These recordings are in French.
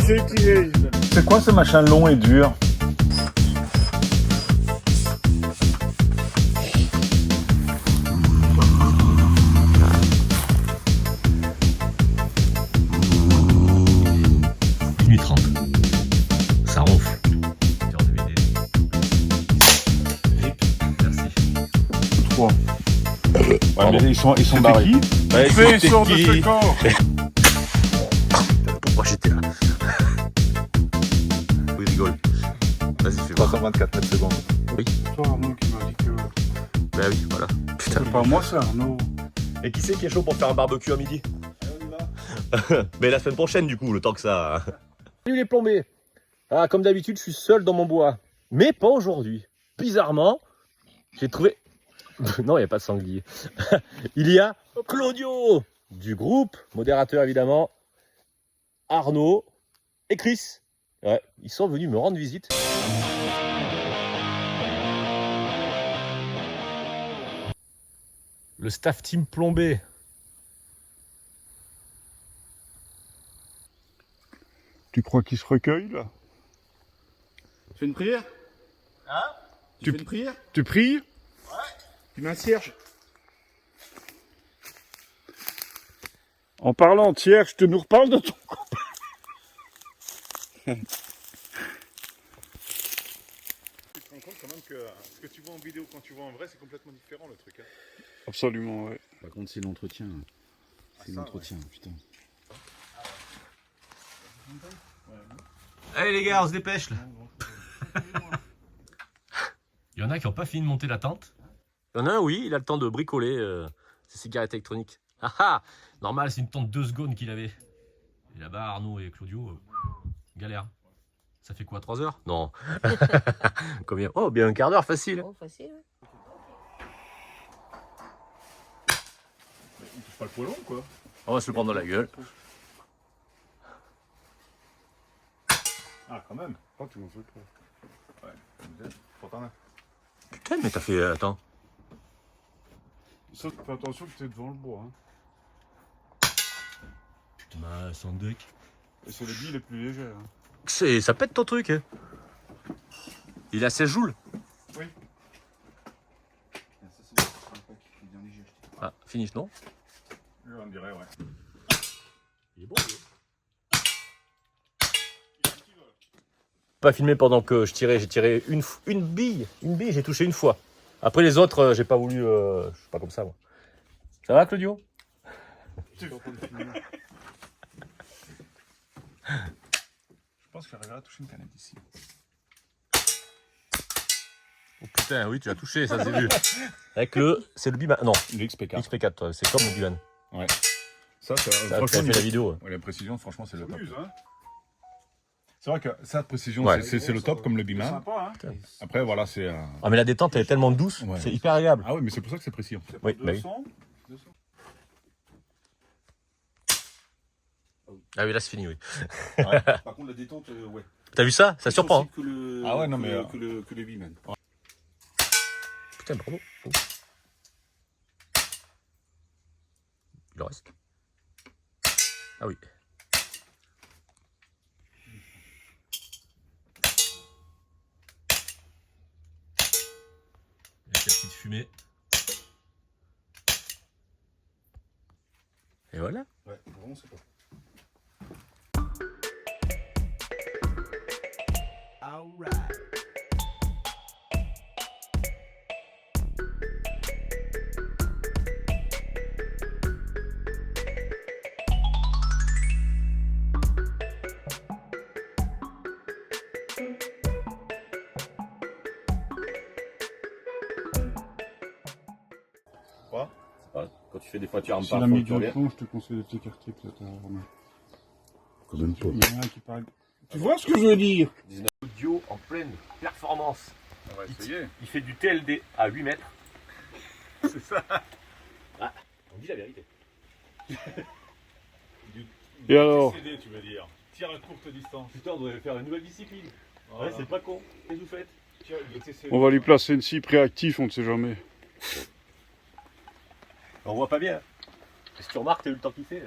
sait tirer. C'est quoi ce machin long et dur? Minuit 30. Ça ronfle. Sur DVD. Rip. Merci. 3. Ouais, mais ils sont barrés. Ouais, Fais, sors de ce corps. Pourquoi j'étais là? Oui, rigole. Vas-y, fais voir. 324 mètres secondes. C'est toi Arnaud qui m'a dit que... Bah oui, voilà. Putain. C'est pas moi, c'est Arnaud. Et qui c'est qui est chaud pour faire un barbecue à midi? Mais la semaine prochaine, du coup, le temps que ça. Salut les plombés. Ah, comme d'habitude, je suis seul dans mon bois. Mais pas aujourd'hui. Bizarrement, j'ai trouvé... Non, il n'y a pas de sanglier. Il y a Claudio du groupe, modérateur évidemment, Arnaud et Chris. Ouais, ils sont venus me rendre visite. Le staff team plombé. Tu crois qu'il se recueille, là? Tu fais une prière? Hein? Tu fais une prière? Tu pries? Ouais. Tu mets un cierge? En parlant de cierge, tu nous reparles de ton copain. Tu te rends compte quand même que ce que tu vois en vidéo quand tu vois en vrai, c'est complètement différent le truc. Hein. Absolument, ouais. Par contre, c'est l'entretien. C'est l'entretien, putain. Allez les gars, on se dépêche là. Il y en a qui n'ont pas fini de monter la tente. Il y en a un, oui, il a le temps de bricoler ses cigarettes électroniques. Ah ah, normal, c'est une tente 2 secondes qu'il avait. Et là-bas, Arnaud et Claudio, galère. Ça fait quoi, 3 heures? Non. Combien? Oh, bien un quart d'heure, facile. Oh, facile. Il touche pas le poilon, quoi. On va se le prendre dans la gueule. Ah, quand même. Oh, tu m'en fais trop. Ouais, pour t'en as. Putain, mais t'as fait... attends. Ça, fais attention que t'es devant le bois. Hein. Putain, sans deck. Et c'est le billes les plus légers. Hein. Ça pète ton truc, hein. Il a 16 joules. Oui. Ah, finish, non? On dirait, ouais. Il est bon, lui. Pas filmé pendant que je tirais, j'ai tiré une bille, j'ai touché une fois. Après les autres, j'ai pas voulu, je suis pas comme ça moi. Ça va Claudio? Je pense que j'arriverai à toucher une canette ici. Oh putain, oui tu as touché, ça s'est vu. Avec le, c'est le Biman, non, Le XP4. XP4, c'est comme le Biman. Ouais. Ça Ça a fait la vidéo. Ouais, la précision, franchement, c'est le top. Hein. C'est vrai que ça, précision, Ouais. c'est le top comme le Biman. Sympa, hein. Après, voilà, c'est. Ah mais la détente elle est tellement douce, Ouais. c'est hyper agréable. Ah oui, mais c'est pour ça que c'est précis. En fait. Oui, bah oui. 200. Ah oui là c'est fini oui. Par contre, la détente, ouais. T'as vu ça? Ça surprend. Hein. Que le, Ah ouais, non, mais, que le Biman. Putain bravo. Oh. Il en reste. Ah oui. Avec la petite fumée. Et voilà. Ouais, vraiment, c'est pas. Quoi? Quand tu fais des fois tu armes Si pas, la faut mis que tu de reviennes. fond, je te conseille de t'écarter peut-être. Romain. Quand même pas. Il y en a un qui parle. Tu vois ce que je veux dire? Audio en pleine performance. On va essayer. Il fait du TLD à 8 mètres. C'est ça. Ah, on dit la vérité. Et alors? TCD, tu veux dire. Tir à courte distance. Putain, on devrait faire une nouvelle discipline. Voilà. Ouais, c'est pas con. Qu'est-ce que vous faites? Tir le TCD. On va lui placer une cible réactif, on ne sait jamais. On voit pas bien. Si tu remarques, t'as eu le temps qu'il fait.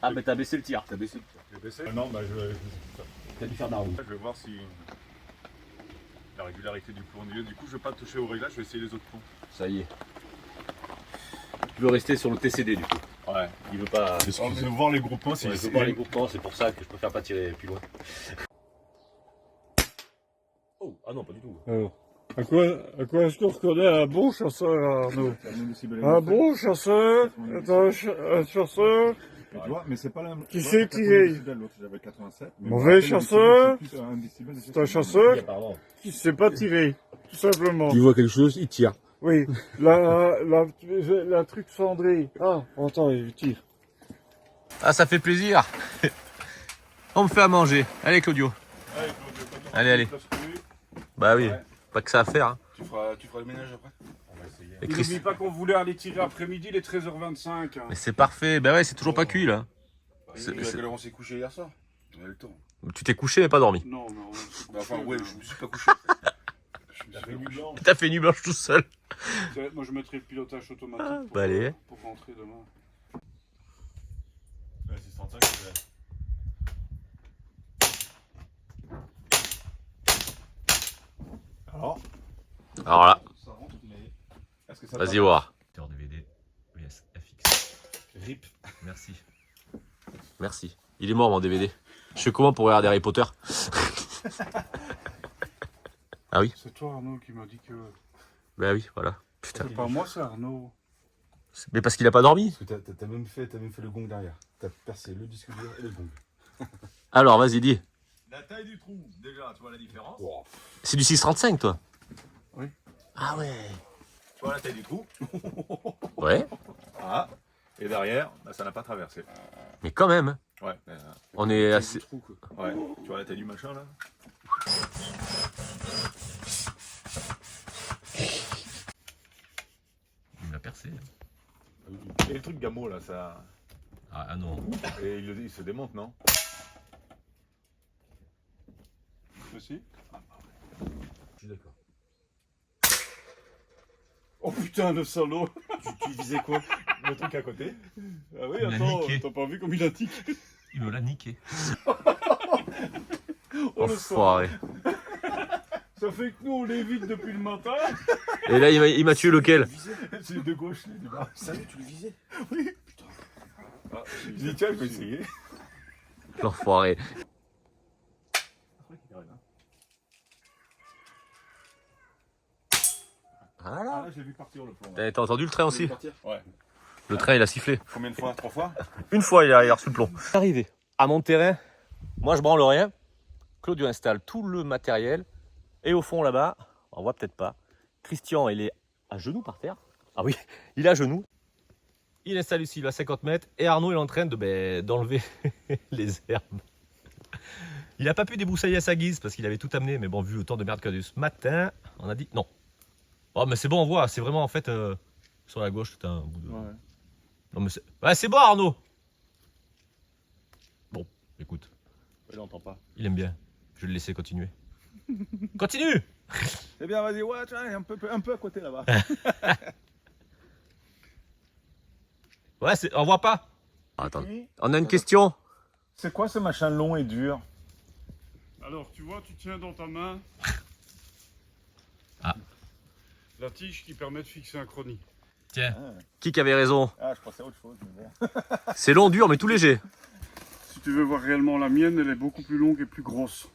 Ah, mais t'as baissé le tir. T'as baissé le tir. J'ai baissé. Non, bah je. T'as dû faire d'armes. Je vais voir si la régularité du plomb. Du coup, je vais pas toucher au réglage, je vais essayer les autres plombs. Ça y est. Tu veux rester sur le TCD du coup. Ouais. Il veut pas. On veut voir les groupements. Il veut voir les groupements, c'est pour ça que je préfère pas tirer plus loin. Oh, ah non, pas du tout. À quoi est-ce qu'on reconnaît un bon chasseur, Arnaud? Un bon chasseur, un chasseur Tu vois, mais c'est pas la même. qui sait tirer. L'autre, j'avais 87. mais Mauvais moi, le chasseur, décibel, c'est plus un décibel, c'est un chasseur Pardon. qui sait pas tirer, tout simplement. Il voit quelque chose, il tire. Oui, la truc cendrée. Ah, attends, il tire. Ah, ça fait plaisir. On me fait à manger. Allez, Claudio. Allez, allez. Bah oui, Ouais. pas que ça à faire. Hein. Tu feras le ménage après. On va essayer. Et Et Chris- n'oublie pas qu'on voulait aller tirer après-midi, il est 13h25. Hein. Mais c'est parfait. Bah ouais, c'est toujours pas cuit là. À quelle heure on s'est couché hier soir? On a le temps. Tu t'es couché mais pas dormi. Non, non. Bah, enfin, ouais, je me suis pas couché. T'as fait nuit blanche tout seul. Moi, je mettrai le pilotage automatique pour, bah allez. pour rentrer demain. Ouais, 635, Alors là, Ça rentre, mais. Est-ce que ça vas-y va voir. DVD, yes, FX. RIP. Merci. Merci. Il est mort mon DVD. Je fais comment pour regarder Harry Potter? Ah oui? C'est toi, Arnaud, qui m'a dit que. Bah oui, voilà. Putain. C'est pas moi, c'est Arnaud. Mais parce qu'il a pas dormi. Parce que t'as même fait le gong derrière. T'as percé le disque dur et le gong. Alors vas-y, dis. La taille du trou, déjà, tu vois la différence? C'est du 635 toi? Oui. Ah ouais. Tu vois la taille du trou? Ouais. Ah. Et derrière, bah, ça n'a pas traversé. Mais quand même. Ouais. On est assez. Ouais. Tu vois la taille du machin là? Il l'a percé. Et le truc Gamo là, ça. Ah non. Et il se démonte, non? Aussi? Je suis d'accord. Oh putain, le salaud! Tu visais quoi? Le truc à côté? Ah oui, Il l'a attends, niqué. t'as pas vu comme il a tiqué? Il me l'a niqué. Oh, le Enfoiré. Ça fait que nous on l'évite depuis le matin. Et là, il m'a tué lequel? C'est de gauche, lui, du bas. Salut, tu le visais? Ah, j'ai dit, tiens, je vais essayer. L'enfoiré. Voilà. Ah là, j'ai vu partir le plomb. T'as entendu le train aussi? Ouais. Le train, il a sifflé. Combien de fois? 3 fois? Une fois, il a reçu le plomb. Arrivé à mon terrain, moi je branle rien. Claudio installe tout le matériel. Et au fond là-bas, on voit peut-être pas, Christian, il est à genoux par terre. Ah oui, il est à genoux. Il installe ici, il à 50 mètres. Et Arnaud, il est en train d'enlever les herbes. Il n'a pas pu débroussailler à sa guise parce qu'il avait tout amené. Mais bon, vu le temps de merde qu'il y a eu ce matin, on a dit non. Oh, mais c'est bon, on voit. C'est vraiment en fait sur la gauche, tout un bout de. Ouais. Non, mais c'est. Ouais, c'est bon, Arnaud! Bon, écoute, Il n'entend pas. il aime bien. Je vais le laisser continuer. Continue! Eh bien, vas-y, ouais, tu vois, un peu à côté là-bas. Ouais, on voit pas. Attends, on a une question. C'est quoi ce machin long et dur? Alors, tu vois, tu tiens dans ta main Ah. la tige qui permet de fixer un chrony. Tiens, qui avait raison? Ah, je pensais à autre chose, mais bon. C'est long, dur, mais tout léger. Si tu veux voir réellement la mienne, elle est beaucoup plus longue et plus grosse.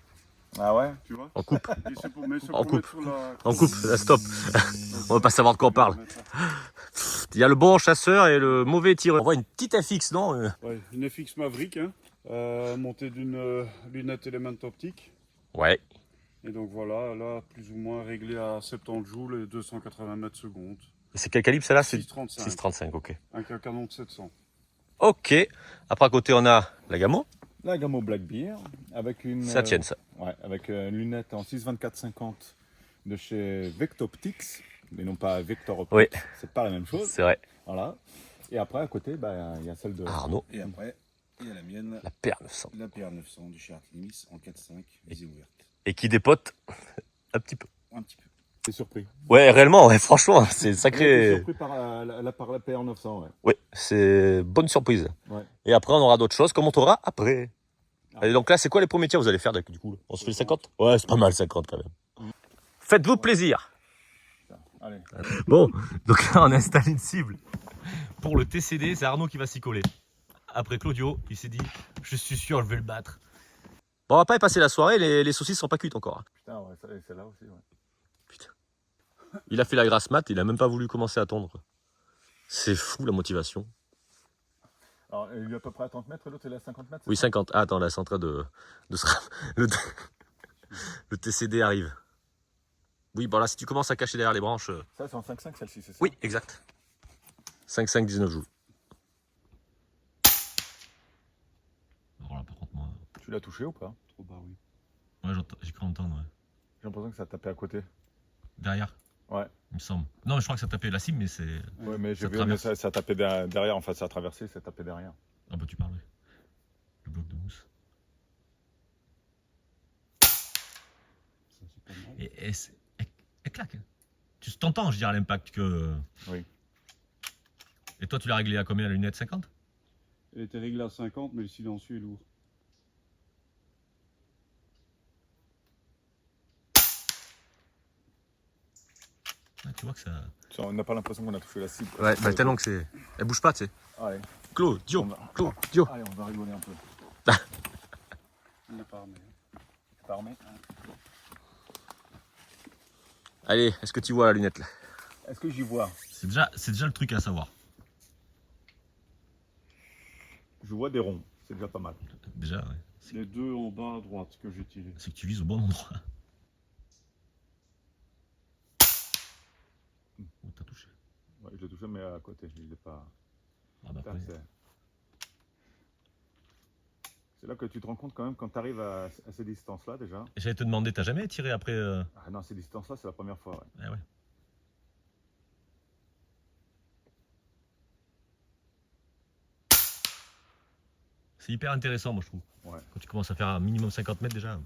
Ah ouais? Tu vois? On coupe, Et c'est pour, mais c'est En pour coupe. mettre sur la... on coupe, là, stop. On va pas savoir de quoi on parle. Il y a le bon chasseur et le mauvais tireur. On voit une petite FX, non? Ouais, une FX Maverick, hein, montée d'une lunette Element optique. Ouais. Et donc voilà, là, plus ou moins réglée à 70 joules et 280 mètres secondes. C'est quel calibre celle-là? C'est 6,35. 6,35, ok. Avec un canon de 700. Ok. Après, à côté, on a la Gamo. La Gamo Black Bear avec une. Ça tienne, ça. Ouais, avec une lunette en 6-24-50 de chez Vectoptics, mais non pas Vector Optics. Oui. C'est pas la même chose. C'est vrai. Voilà. Et après, à côté, bah, il y a celle de. Arnaud, Et après, il y a la mienne, la paire 900. la PR900 du chez Artemis en 4.5, visée ouverte. Et qui dépote un petit peu. Un petit peu. T'es surpris. Ouais, réellement, ouais, franchement, c'est T'es sacré. surpris par la PR900, ouais. Ouais, c'est bonne surprise. Ouais. Et après, on aura d'autres choses qu'on montrera après. Ah. Allez, donc là, c'est quoi les premiers tirs que vous allez faire du coup? On se fait 50? Ouais, c'est pas mal 50 quand même. Faites-vous plaisir. Allez. Bon, donc là on a installé une cible pour le TCD, c'est Arnaud qui va s'y coller. Après Claudio, il s'est dit, je suis sûr, je vais le battre. Bon, on va pas y passer la soirée, les saucisses sont pas cuites encore. Putain, ouais, celle-là aussi, ouais. Putain. Il a fait la grasse mat, il a même pas voulu commencer à tondre. C'est fou la motivation. Alors, il est à peu près à 30 mètres, l'autre il est à 50 mètres? Oui, 50. Ah, attends, là, c'est en train de se... le... le TCD arrive. Oui, bon là, si tu commences à cacher derrière les branches... Ça, c'est en 5,5 celle-ci, c'est ça? Oui, exact. 5,5, 19 joules. Alors là, par contre, moi... Tu l'as touché ou pas? Trop bas, oui. Ouais, j'ai cru entendre, ouais. J'ai l'impression que ça a tapé à côté. Derrière, Ouais. il me semble. Non, mais je crois que ça tapait la cible, mais c'est... Ouais, mais j'ai Ça vu, traverse. mais ça a tapé derrière, en fait, ça a traversé, ça a tapé derrière. Ah bah tu parles, oui. Le bloc de mousse. Ça, c'est pas mal. Et elle claque. Hein. Tu t'entends, je dirais, à l'impact que... Oui. Et toi, tu l'as réglé à combien, la lunette 50? Elle était réglée à 50, mais le silencieux est lourd. Ah, tu vois que ça... On n'a pas l'impression qu'on a touché la cible. Ouais, bah tellement que c'est... Elle bouge pas, tu sais. Allez, Claudio, On va- Claudio. allez, on va rigoler un peu. On n'a pas armé. T'es armé? Allez, est-ce que tu vois la lunette là? Est-ce que j'y vois? C'est déjà le truc à savoir. Je vois des ronds, c'est déjà pas mal. Déjà, ouais. Les deux en bas à droite que j'ai tiré. C'est que tu vises au bon endroit. Oh, t'as touché. Ouais, je l'ai touché, mais à côté, je l'ai pas. Ah bah Putain, après... c'est là que tu te rends compte quand même quand tu arrives à ces distances-là déjà. J'allais te demander, t'as jamais tiré après... Ah non, ces distances-là, c'est la première fois. Ouais. Ah ouais. C'est hyper intéressant, moi, je trouve. Ouais. Quand tu commences à faire un minimum 50 mètres déjà.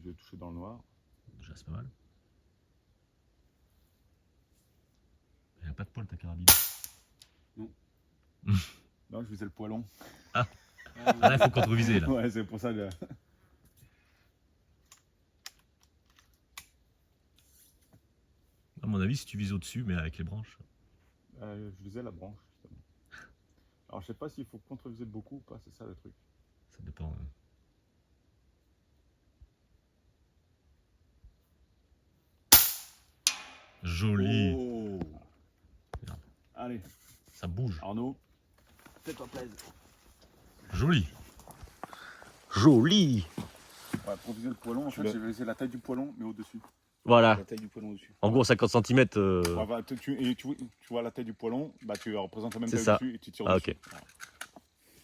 Je l'ai touché dans le noir. Déjà, c'est pas mal. Il n'y a pas de poil, ta carabine. Non, je visais le poilon. Ah là, il faut contre-viser, là. Ouais, c'est pour ça que. À mon avis, si tu vises au-dessus, mais avec les branches... Je visais la branche, justement. Alors, je sais pas s'il faut contre-viser beaucoup ou pas, c'est ça le truc. Ça dépend. Hein. Joli. Oh. Merde. Allez, Ça bouge. Arnaud, fais-toi plaisir. Joli. Joli. Ouais, pour viser le poilon, en fait, j'ai visé la taille du poilon, mais au-dessus. Voilà. La taille du poilon au-dessus. En gros, 50 cm. Ouais, bah, tu vois la taille du poilon, bah, tu représentes la même C'est taille ça. dessus et tu tires Ah, dessus. ok.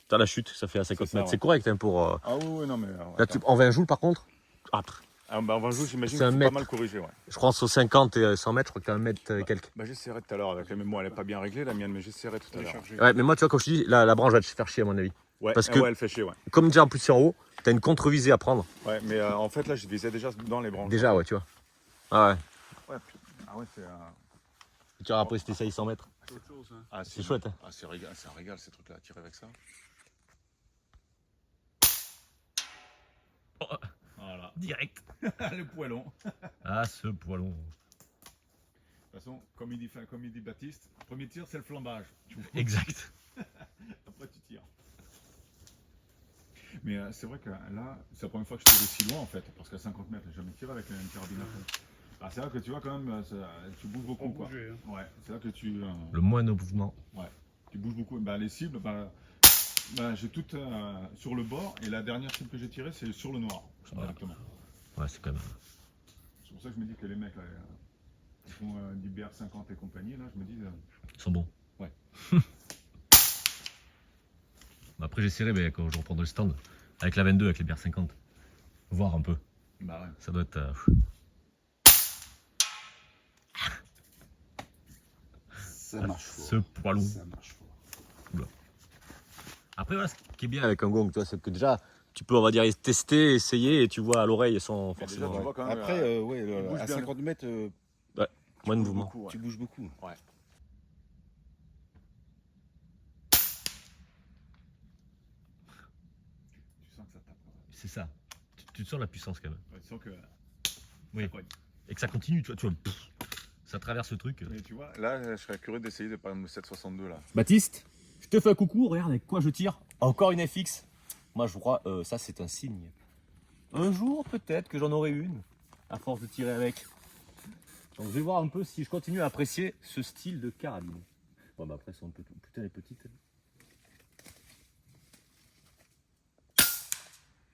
T'as la chute, ça fait à 50 C'est ça, mètres. ouais. C'est correct hein, pour. Ah oui, non, mais. Là, en 20 joules par contre. Ah, Ah, bah, on va jouer, j'imagine C'est que un c'est mètre. pas mal corrigé. Ouais. je crois entre 50 et 100 mètres, je crois que t'as 1 mètre et quelques. Bah, j'essaierai tout à l'heure avec la mémoire, elle est pas bien réglée la mienne, mais j'essaierai tout à Elle est l'heure. chargée. Ouais, mais moi, tu vois, comme je te dis, la branche va te faire chier à mon avis. Ouais, Parce que- ouais, elle fait chier, ouais. Comme déjà en plus c'est en haut, t'as une contre-visée à prendre. Ouais, mais en fait, là, je visais déjà dans les branches. Déjà, ouais, tu vois. Ah ouais. Ouais, ah ouais, c'est. Tu vois, après, c'était ça, 100 mètres. C'est autre chose, hein. Ah, C'est chouette, hein. Ah, c'est un régal ces trucs-là, à tirer avec ça. Voilà. Direct. Le poilon. De Ah, ce poilon. toute façon, comme il dit Baptiste, le premier tir, c'est le flambage. Exact. Après, tu tires. Mais c'est vrai que là, c'est la première fois que je tire aussi loin en fait, parce qu'à 50 mètres, j'ai jamais tiré avec une carabine à feu. Ah, c'est là que tu vois quand même, tu bouges beaucoup Faut quoi. bouger, hein. Ouais, c'est là que tu Le moindre mouvement. bouges beaucoup. Bah, les cibles, j'ai toutes sur le bord et la dernière cible que j'ai tirée, c'est sur le noir, directement. Ouais, c'est quand même... C'est pour ça que je me dis que les mecs là, ils font du BR50 et compagnie, là, je me dis. Ils sont bons. Ouais. Après, j'essaierai, mais quand je reprendrai le stand, avec la 22, avec les BR50. Voir un peu. Bah ouais. Ça doit être... Ça marche fort. Ce poilon. Ça marche fort. Après, voilà, ce qui est bien avec un gong, tu vois, c'est que déjà, tu peux, on va dire, tester, essayer, et tu vois à l'oreille sans Mais déjà, forcément. tu vois quand même, Après, il bouge à bien. 50 mètres, Moins de mouvement. beaucoup, ouais. tu bouges beaucoup. Tu sens que ça tape. C'est ça. Tu sens la puissance quand même. Ouais, tu sens que. Oui. ça cogne. Et que ça continue, tu vois, ça traverse le truc. Mais tu vois, là, je serais curieux d'essayer de prendre le 762 là. Baptiste, je te fais un coucou, regarde avec quoi je tire. Encore une FX. Moi je crois, ça c'est un signe. Un jour peut-être que j'en aurai une, à force de tirer avec. Donc je vais voir un peu si je continue à apprécier ce style de carabine. Bon bah après elles sont un peu putain elle est petite.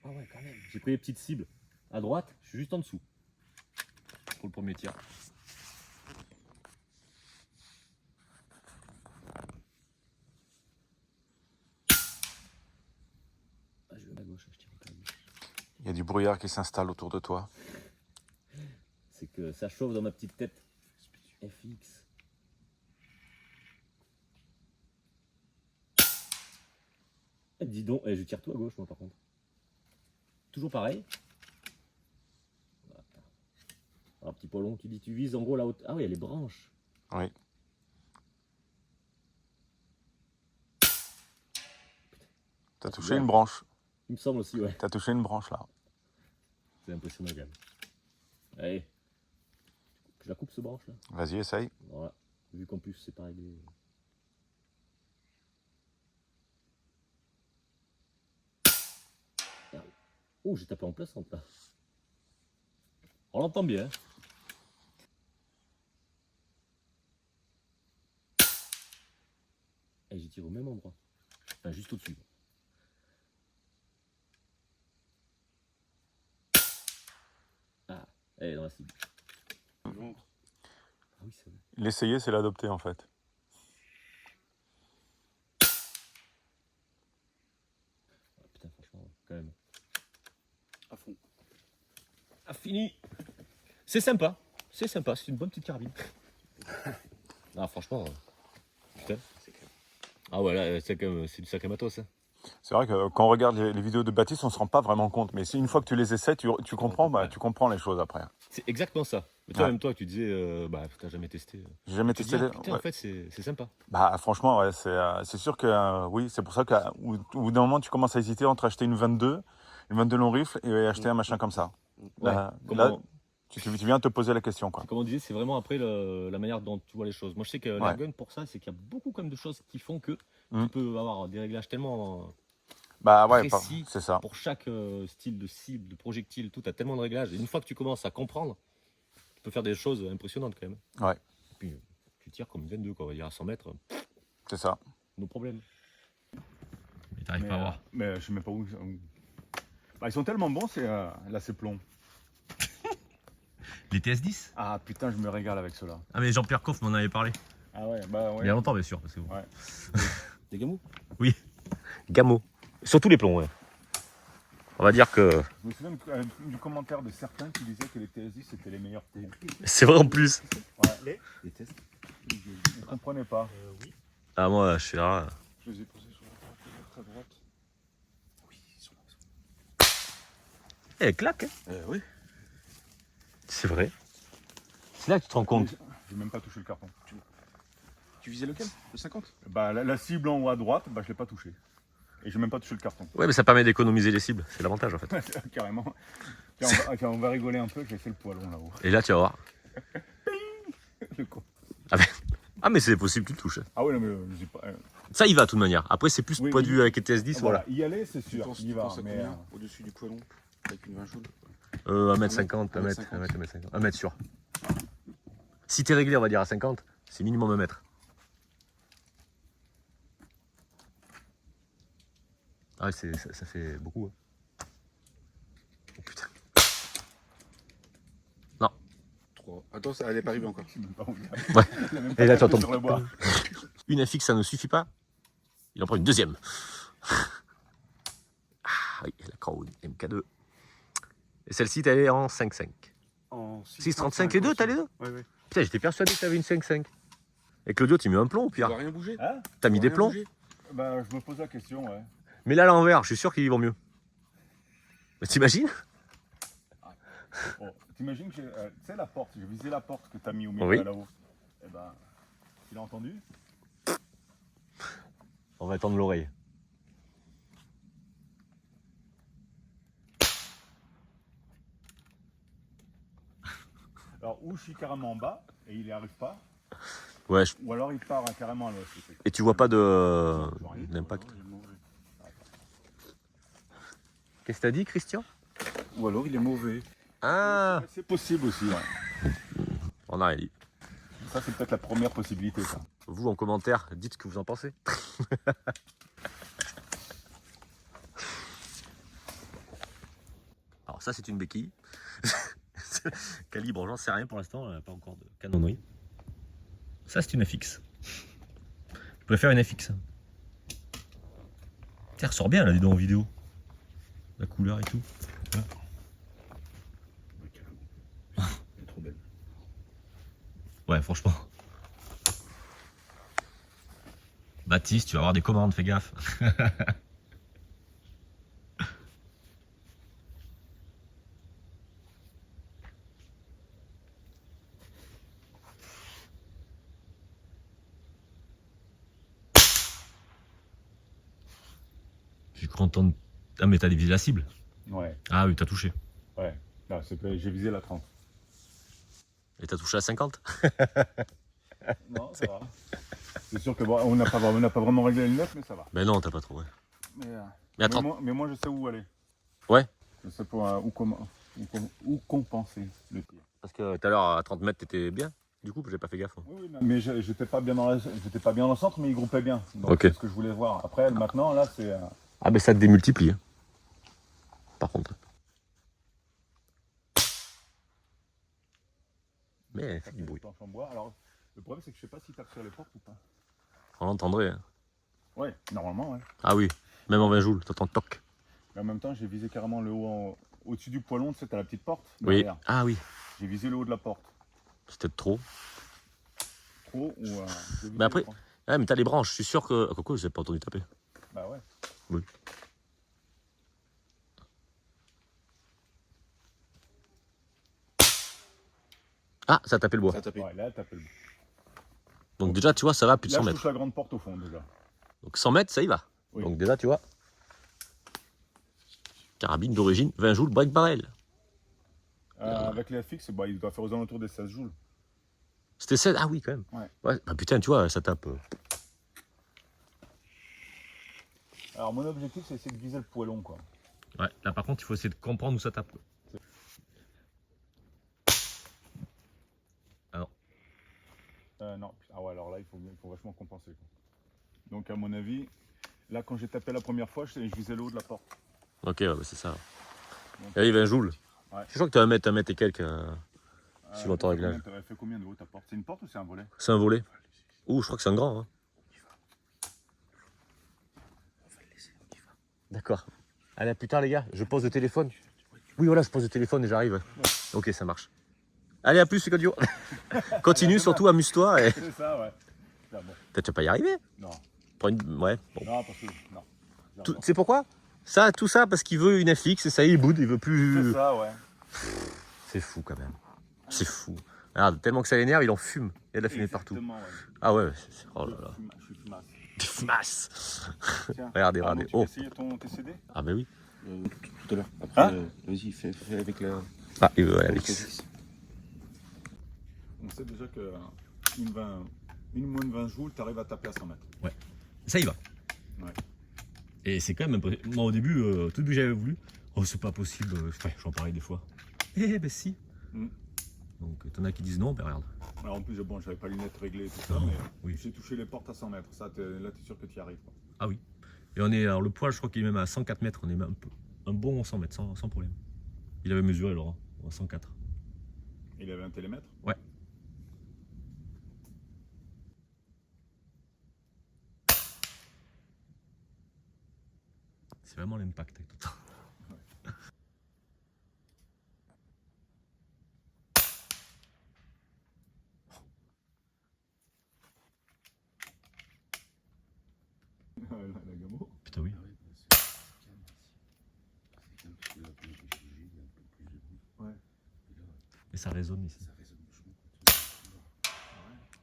Ah ouais quand même. J'ai pris les petites cibles. À droite, je suis juste en dessous. Pour le premier tir. Ah, je vais à gauche, je tire à gauche. Il y a du brouillard qui s'installe autour de toi. C'est que ça chauffe dans ma petite tête. FX. Dis donc, je tire tout à gauche moi par contre. Toujours pareil. Un petit poilon, tu dis tu vises en gros la haute. Ah oui, il y a les branches. Oui. T'as touché bien. une branche. Il me semble aussi, ouais. T'as touché une branche là. C'est impressionnant quand même. Allez. Je la coupe ce branche là. Vas-y, essaye. Voilà. Vu qu'en plus c'est pas réglé. Oh, j'ai tapé en place là. On l'entend bien. Hein. Et j'y tire au même endroit. Enfin, juste au-dessus. Ah, elle est dans la cible. Ah oui, c'est vrai. L'essayer, c'est l'adopter en fait. Ah, putain, franchement, quand même. À fond. Ah, fini. C'est sympa. C'est sympa. C'est une bonne petite carabine. Ah, franchement. Putain. Ah ouais, là, c'est quand même, c'est du sacré matos. Hein. C'est vrai que quand on regarde les vidéos de Baptiste, on se rend pas vraiment compte. Mais si une fois que tu les essaies, tu comprends, bah, tu comprends les choses après. C'est exactement ça. Mais toi, Ouais. même toi, tu disais, bah, t'as jamais testé. J'ai jamais Tu te testé. dis, ah, putain, Ouais. en fait, c'est sympa. Bah franchement, ouais, c'est sûr que oui, c'est pour ça qu'au bout d'un moment, tu commences à hésiter entre acheter une 22 long rifle et acheter un machin comme ça. Ouais. Là, Comment- tu viens de te poser la question, quoi. Comme on disait, c'est vraiment après la manière dont tu vois les choses. Moi, je sais que l'Airgun, pour ça, c'est qu'il y a beaucoup quand même de choses qui font que tu peux avoir des réglages tellement Bah ouais, précis c'est ça. pour chaque style de cible, de projectile, tout. Tu as tellement de réglages. Et une fois que tu commences à comprendre, tu peux faire des choses impressionnantes quand même. Ouais. Et puis, tu tires comme une 22, quoi. On va dire à 100 mètres, C'est ça. nos problèmes. Mais t'arrives pas à voir. Mais je sais même pas où. Bah, ils sont tellement bons, là c'est plomb. Les TS10. Ah putain, je me régale avec ceux-là. Ah, mais Jean-Pierre Coff m'en avait parlé. Ah ouais, bah ouais. Il y a longtemps, bien sûr. Parce que... Ouais. Des gamous? Oui. Gamous. Surtout les plombs, ouais. On va dire que. Je me souviens du commentaire de certains qui disaient que les TS10 c'était les meilleurs plombs. C'est vrai en plus. Ouais. Les tests. Je comprenais pas. Ah, moi, je suis là. Je les ai posés sur la droite, à droite. Oui, ils sont là. Eh, claque, hein. Oui. C'est vrai. C'est là que tu te rends compte. J'ai même pas touché le carton. Tu visais lequel? Le 50? Bah la cible en haut à droite, bah je l'ai pas touché. Et j'ai même pas touché le carton. Ouais, mais ça permet d'économiser les cibles. C'est l'avantage en fait. Carrément. Tiens, on va rigoler un peu, je vais faire le poilon là-haut. Et là, tu vas voir. Le con. Ah, mais c'est possible que tu le touches. Ah ouais, non, mais je sais pas. Ça y va de toute manière. Après, c'est plus Oui, point de oui. vue avec les TS10. Voilà, y aller, c'est sûr. Tu Il va, penses à mais. combien au-dessus du poilon avec une 20 jaune? 1m50, 1m sûr. Si t'es réglé, on va dire à 50, c'est minimum 1 mètre. Ah, ça fait beaucoup. Hein. Oh putain. Non. 3. Attends, elle n'est pas arrivée encore. Je sais même pas où il est. Ouais. Il a même Et pas là, tu tapé entends. sur le bois. Une FX, ça ne suffit pas. Il en prend une deuxième. Ah oui, la Crown MK2. Et celle-ci, t'as allée en 5.5. En 6.35 les deux, t'as les deux? Oui, oui. Putain, j'étais persuadé que t'avais une 5.5. Et Claudio, tu mets un plomb au Tu pire. vas rien bouger. Hein? T'as mis Tu vas des rien plombs. bouger. Bah, je me pose la question, ouais. Mais là, à l'envers, je suis sûr qu'ils vont mieux. Mais t'imagines? Bon, t'imagines que tu sais la porte, j'ai visé la porte que t'as mis au milieu Oui. là-haut. Eh ben, tu l'as entendu? On va tendre l'oreille. Alors, ou je suis carrément en bas et il n'y arrive pas, Ouais, ou alors il part carrément à l'ouest. le truc. et tu vois pas d'impact. Il est mauvais. Qu'est-ce que t'as dit, Christian? Ou alors il est mauvais. Ah, C'est possible aussi, ouais. on a rien dit. Ça, c'est peut-être la première possibilité, ça. Vous, en commentaire, dites ce que vous en pensez. Alors ça, c'est une béquille. Calibre, j'en sais rien pour l'instant, pas encore de canonnerie. Ça, c'est une FX. Je préfère une FX. Ça ressort bien, là, dis donc, en vidéo. La couleur et tout. Elle est trop belle. Ouais, franchement. Baptiste, tu vas avoir des commandes, fais gaffe. J'ai cru entendre. Ah, mais t'as visé la cible. Ouais, Ah oui, t'as touché. ouais. Là, j'ai visé la 30. Et t'as touché à 50. Non, ça va. C'est sûr que bon, on n'a pas vraiment réglé les lunettes, mais ça va. Mais non, t'as pas trouvé. Mais, Mais attends. mais moi, je sais où aller. Ouais. Je sais pour, où compenser le tir. Parce que tout à l'heure, à 30 mètres, t'étais bien. Du coup, j'ai pas fait gaffe. Oui, mais j'étais pas bien dans le centre, mais il groupait bien. Donc, Ok. c'est ce que je voulais voir. Après, maintenant, là, c'est... Ah, mais ça te démultiplie. Hein. Par contre. Mais elle fait du bruit. planche en bois. Alors, le problème, c'est que je sais pas s'il tape sur les portes ou pas. On l'entendrait. Hein. Ouais, normalement, ouais. Ah oui, même en 20 joules, t'entends toc. Mais en même temps, j'ai visé carrément le haut, au-dessus du poilon, tu sais, t'as la petite porte Oui. derrière. Ah oui, J'ai visé le haut de la porte. c'était trop. Trop ou... j'ai visé Mais après- le grand. Ah, mais t'as les branches, je suis sûr que. Pourquoi j'ai pas entendu taper? Bah ouais. Oui. Ah, ça a tapé le bois. Ça a tapé. Ouais, là, tapé le bout. Donc déjà, tu vois, ça va à plus de Là, 100 je mètres. touche la grande porte au fond, déjà. Donc 100 mètres, ça y va. Oui. Donc déjà, tu vois. Carabine d'origine, 20 joules, break barrel. Avec les FX, bah, il doit faire aux alentours des 16 joules. C'était 16. Ah oui, quand même. Ouais. Bah putain, tu vois, ça tape. Alors, mon objectif, c'est essayer de viser le poilon, quoi. Ouais, là par contre, il faut essayer de comprendre où ça tape. Non. Ah ouais, alors là, il faut vachement compenser, quoi. Donc, à mon avis, là, quand j'ai tapé la première fois, je visais le haut de la porte. Ok, ouais, bah, c'est ça. Donc, Et là, il 20 joules. Ouais. Je suis sûr que tu vas mettre un mètre et quelques. Suivant ton réglage. Elle fait combien de haut ta porte? C'est une porte ou c'est un volet? C'est un volet. Ouh, je crois que c'est un grand. Hein. D'accord. Allez, à plus tard, les gars. Je pose le téléphone. Oui, voilà, je pose le téléphone et j'arrive. Ok, ça marche. Allez, à plus, c'est Claudio. Continue, surtout, amuse-toi. Et... C'est ça, ouais. Là, bon. Peut-être tu vas pas y arriver. Non. Prends une... Ouais, bon. Non, parce que... Non. Tu sais pourquoi ça, tout ça, parce qu'il veut une FX et ça y est, il boude, il veut plus. C'est ça, ouais. C'est fou quand même. C'est fou. Regarde, tellement que ça l'énerve, il en fume. Il y a de la fumée partout. Exactement, ouais. Ah ouais, oh là là. Je suis fumasse. Des fumasses. Tiens, Regardez, Arnaud, regardez. tu veux Oh. essayer tes CD? Ah bah oui. Tout à l'heure. Après, Hein vas-y, fais avec la. Ah, il veut Alex. On sait déjà que une moins de 20 joules, tu arrives à taper à 100 mètres. Ça y va. Ouais. Et c'est quand même impressionnant. Moi au début, tout début j'avais voulu. Oh c'est pas possible, j'en parlais des fois. Eh ben si. Mm. Donc t'en as qui disent non, ben regarde. Alors en plus, bon, j'avais pas les lunettes réglées et tout ça, Non, mais oui. j'ai touché les portes à 100 mètres. Ça, là, t'es sûr que tu y arrives, quoi. Ah oui. Et on est, alors le poil je crois qu'il est même à 104 mètres, on est même un bon 100 mètres sans problème. Il avait mesuré alors, à 104. Il avait un télémètre? Ouais. C'est vraiment l'impact avec tout ça. la Gamo. Putain, oui. Ouais. Et ça résonne ici. Ça résonne vachement.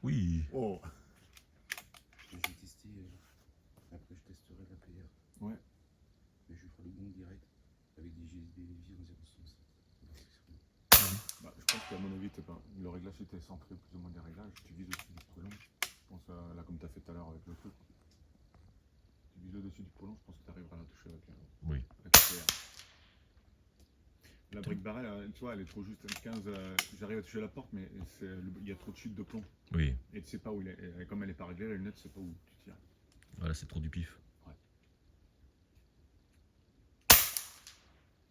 Oui. Oh. Je vais tester. Après, je testerai la PR. Ouais. Mais je ferai le bon direct avec des GSB Lévy en 0,67. Bah, je pense qu'à mon avis, le réglage était centré plus ou moins des réglages. Tu vises au-dessus du poilon. Je pense là, comme tu as fait tout à l'heure avec le truc. Tu vises au-dessus du poilon, je pense que tu arriveras à la toucher avec Oui. le PR. La brique barrelle, tu vois, elle est trop juste 15. J'arrive à toucher la porte, mais il y a trop de chute de plomb. Oui. Et tu sais pas où il est. Et comme elle n'est pas réglée, la lunette, tu sais pas où tu tires. Voilà, c'est trop du pif. Ouais.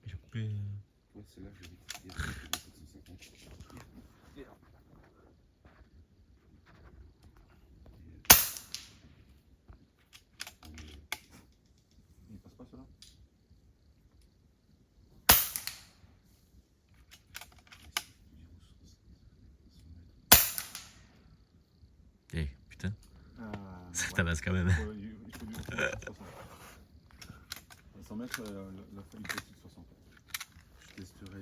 J'ai coupé. Ouais, c'est là que je vais tester avec le 750. Il passe pas cela? Eh, putain, ça Ouais. tabasse quand même. Il faut du 60. 100 mètres, la feuille est au-dessus de 60. Je testerai,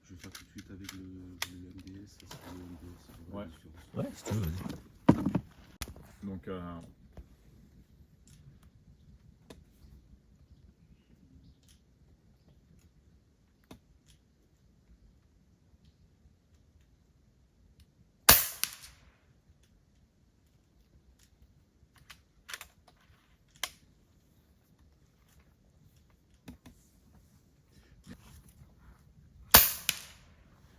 je vais faire tout de suite avec le MDS, ça sera le MDS, ça fera Ouais. la différence. Ouais, si tu veux, vas-y. Donc,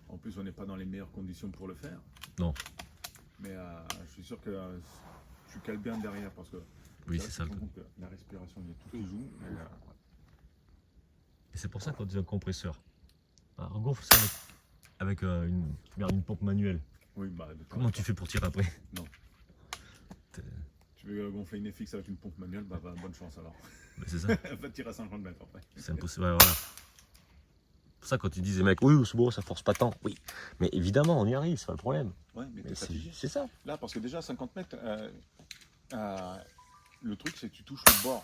en plus, on n'est pas dans les meilleures conditions pour le faire. Non. Mais je suis sûr que tu cales bien derrière parce que Oui, c'est ça le tu te truc. rends compte que la respiration, il y a tout qui joue. Et, Et c'est pour ça qu'on dit un compresseur. Alors, gonfle ça avec une pompe manuelle. oui, bah, Comment tu fais pour tirer après? Non. Tu veux gonfler une FX avec une pompe manuelle, bah, bonne chance alors. Bah, c'est ça. Elle va te tirer à 50 mètres après. C'est impossible. Ouais, voilà. C'est pour ça quand tu disais mec, oui, c'est bon, ça force pas tant. Oui. Mais évidemment, on y arrive, c'est pas le problème. Ouais, mais Mais t'es c'est fatigué. c'est ça. Là, parce que déjà à 50 mètres, le truc c'est que tu touches le bord.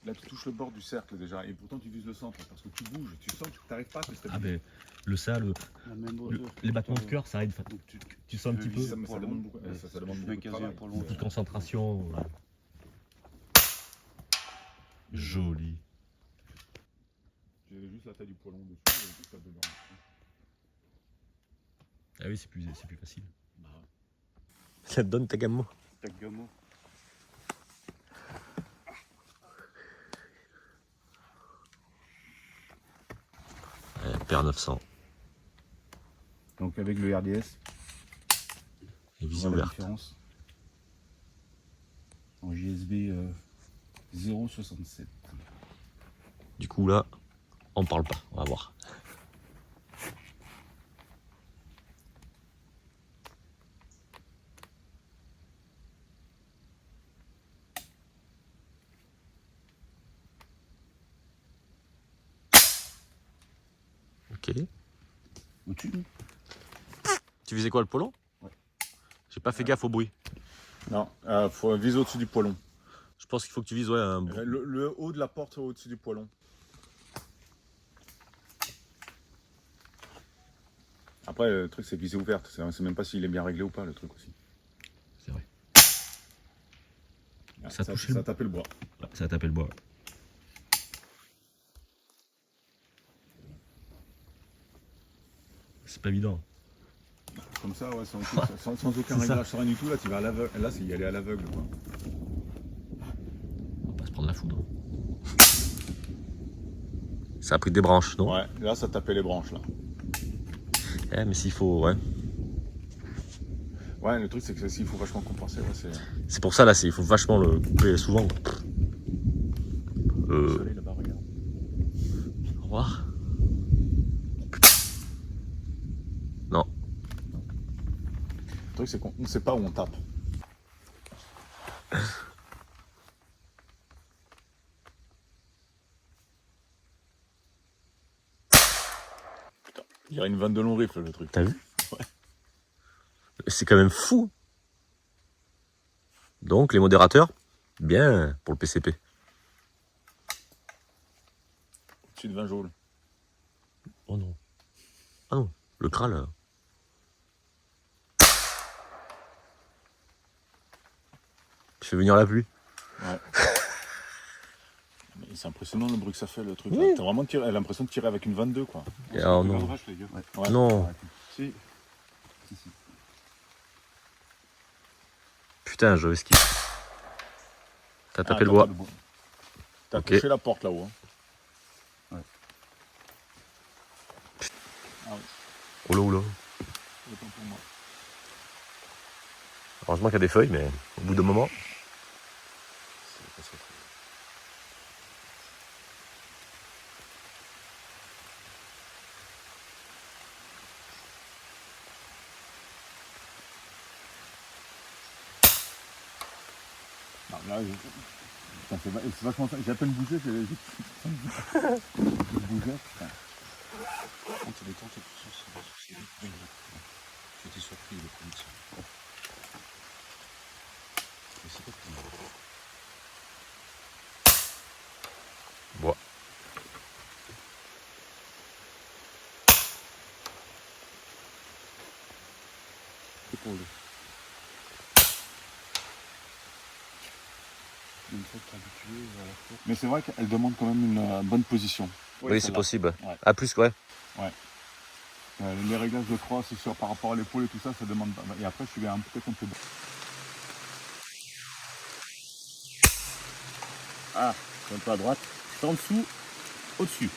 Là, tu touches le bord du cercle déjà, et pourtant tu vises le centre parce que tu bouges, tu sens que tu n'arrives pas à te Ah stabiliser. ben, le ça, La même hauteur. les battements de cœur, ça aide. Donc Tu sens un petit peu vises Ça, mais ça pour demande long. beaucoup, ça demande Je beaucoup mets de quasi un travail. pour long. de concentration. Joli. J'ai juste la taille du poilon dessus et tout ça dedans. Ah oui, c'est plus facile. Bah, Ça te donne ta gamme. Ta Gamo. Paire 900. Donc avec le RDS, Et on visée voit la ouverte. différence. En JSB 0,67. Du coup là, on parle pas. On va voir. Ok. Au-dessus. Tu visais quoi, le poilon? Ouais. J'ai pas fait gaffe au bruit. non, faut viser au-dessus du poilon. Je pense qu'il faut que tu vises ouais, un... Le haut de la porte au-dessus du poilon. Après, le truc c'est visée ouverte. C'est même pas s'il est bien réglé ou pas, le truc aussi. C'est vrai. Ah, Ça touche le- ça a tapé le bois. Ouais, ça a tapé le bois. C'est pas évident. Comme ça, ouais, sans aucun C'est ça. réglage, sans rien du tout, là tu vas à l'aveugle. Là, c'est y aller à l'aveugle, quoi. On va pas se prendre la foudre. Ça a pris des branches, non? Ouais, là ça tapait les branches, là. Eh, mais s'il faut, ouais. Ouais, le truc c'est que s'il faut vachement compenser, ouais, c'est... C'est pour ça, là, il faut vachement le couper souvent. Le soleil là-bas, regarde. Au revoir. Non. Le truc c'est qu'on ne sait pas où on tape. Putain, il dirait une vanne de long rifle, le truc. T'as vu? C'est quand même fou. Donc, les modérateurs? Bien, pour le PCP. Au-dessus de 20 joules. Oh non. Ah non, le Kral. Tu fais venir la pluie. Ouais. Mais c'est impressionnant le bruit que ça fait, le truc. Oui. T'as vraiment l'impression de tirer avec une 22, quoi. Et alors, non. Ouais. Non. Si. Putain, je vais skier. T'as tapé le bois. T'as Ok. touché la porte là-haut. Hein. Oula, oula. C'est pas pour moi. Heureusement qu'il y a des feuilles, mais au bout d'un moment. Non, là, c'est vachement ça. J'ai à peine bougé, j'ai bougé, putain. Quand tu détends tes puissances, j'étais surpris de prendre ça. Mais c'est pas plus mal. Bois. C'est pour le. Une fois que t'es habitué à la course. Mais c'est vrai qu'elle demande quand même une bonne position. Oui, c'est possible. Ouais. À plus, ouais. Les réglages de crosse sur par rapport à l'épaule et tout ça, ça demande pas. Et après, je suis peut-être un peu. Ah, un peu à droite. C'est en dessous, au-dessus.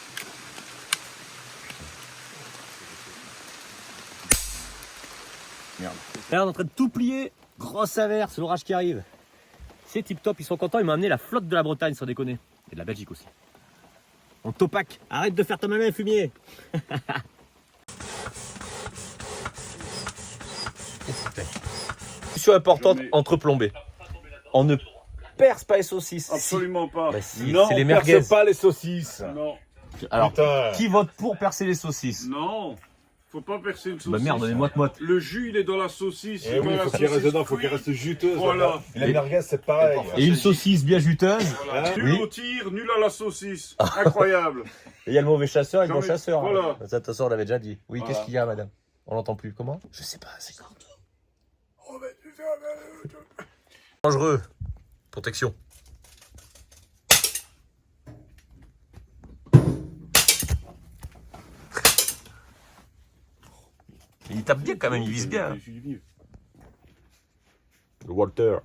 Merde. Là, on est en train de tout plier. Grosse averse, l'orage qui arrive. C'est tip top, ils sont contents. Ils m'ont amené la flotte de la Bretagne, sans déconner. Et de la Belgique aussi. En topac. Arrête de faire ta main fumier. Question importante entre plombés. On ne perce pas les saucisses. Absolument pas. Bah si, Non, c'est les on merguez. perce pas les saucisses. Non. Alors, Putain. qui vote pour percer les saucisses? Non. Faut pas percer une saucisse. Bah merde, on est moite-moite. Le jus, il est dans la saucisse. Eh oui, faut qu'il reste dedans, faut qu'il reste juteuse. Voilà. Et la merguez, c'est pareil. Et une saucisse bien juteuse. Voilà. Hein Nul Oui. au tir, nul à la saucisse. Incroyable. Et il y a le mauvais chasseur et le bon J'en ai- chasseur. voilà. Ça, de toute façon, on l'avait déjà dit. Oui, Voilà. qu'est-ce qu'il y a, madame? On l'entend plus. Comment? Je sais pas, c'est quand. Dangereux. Protection. Il tape bien quand même, il vise bien. Le Walter.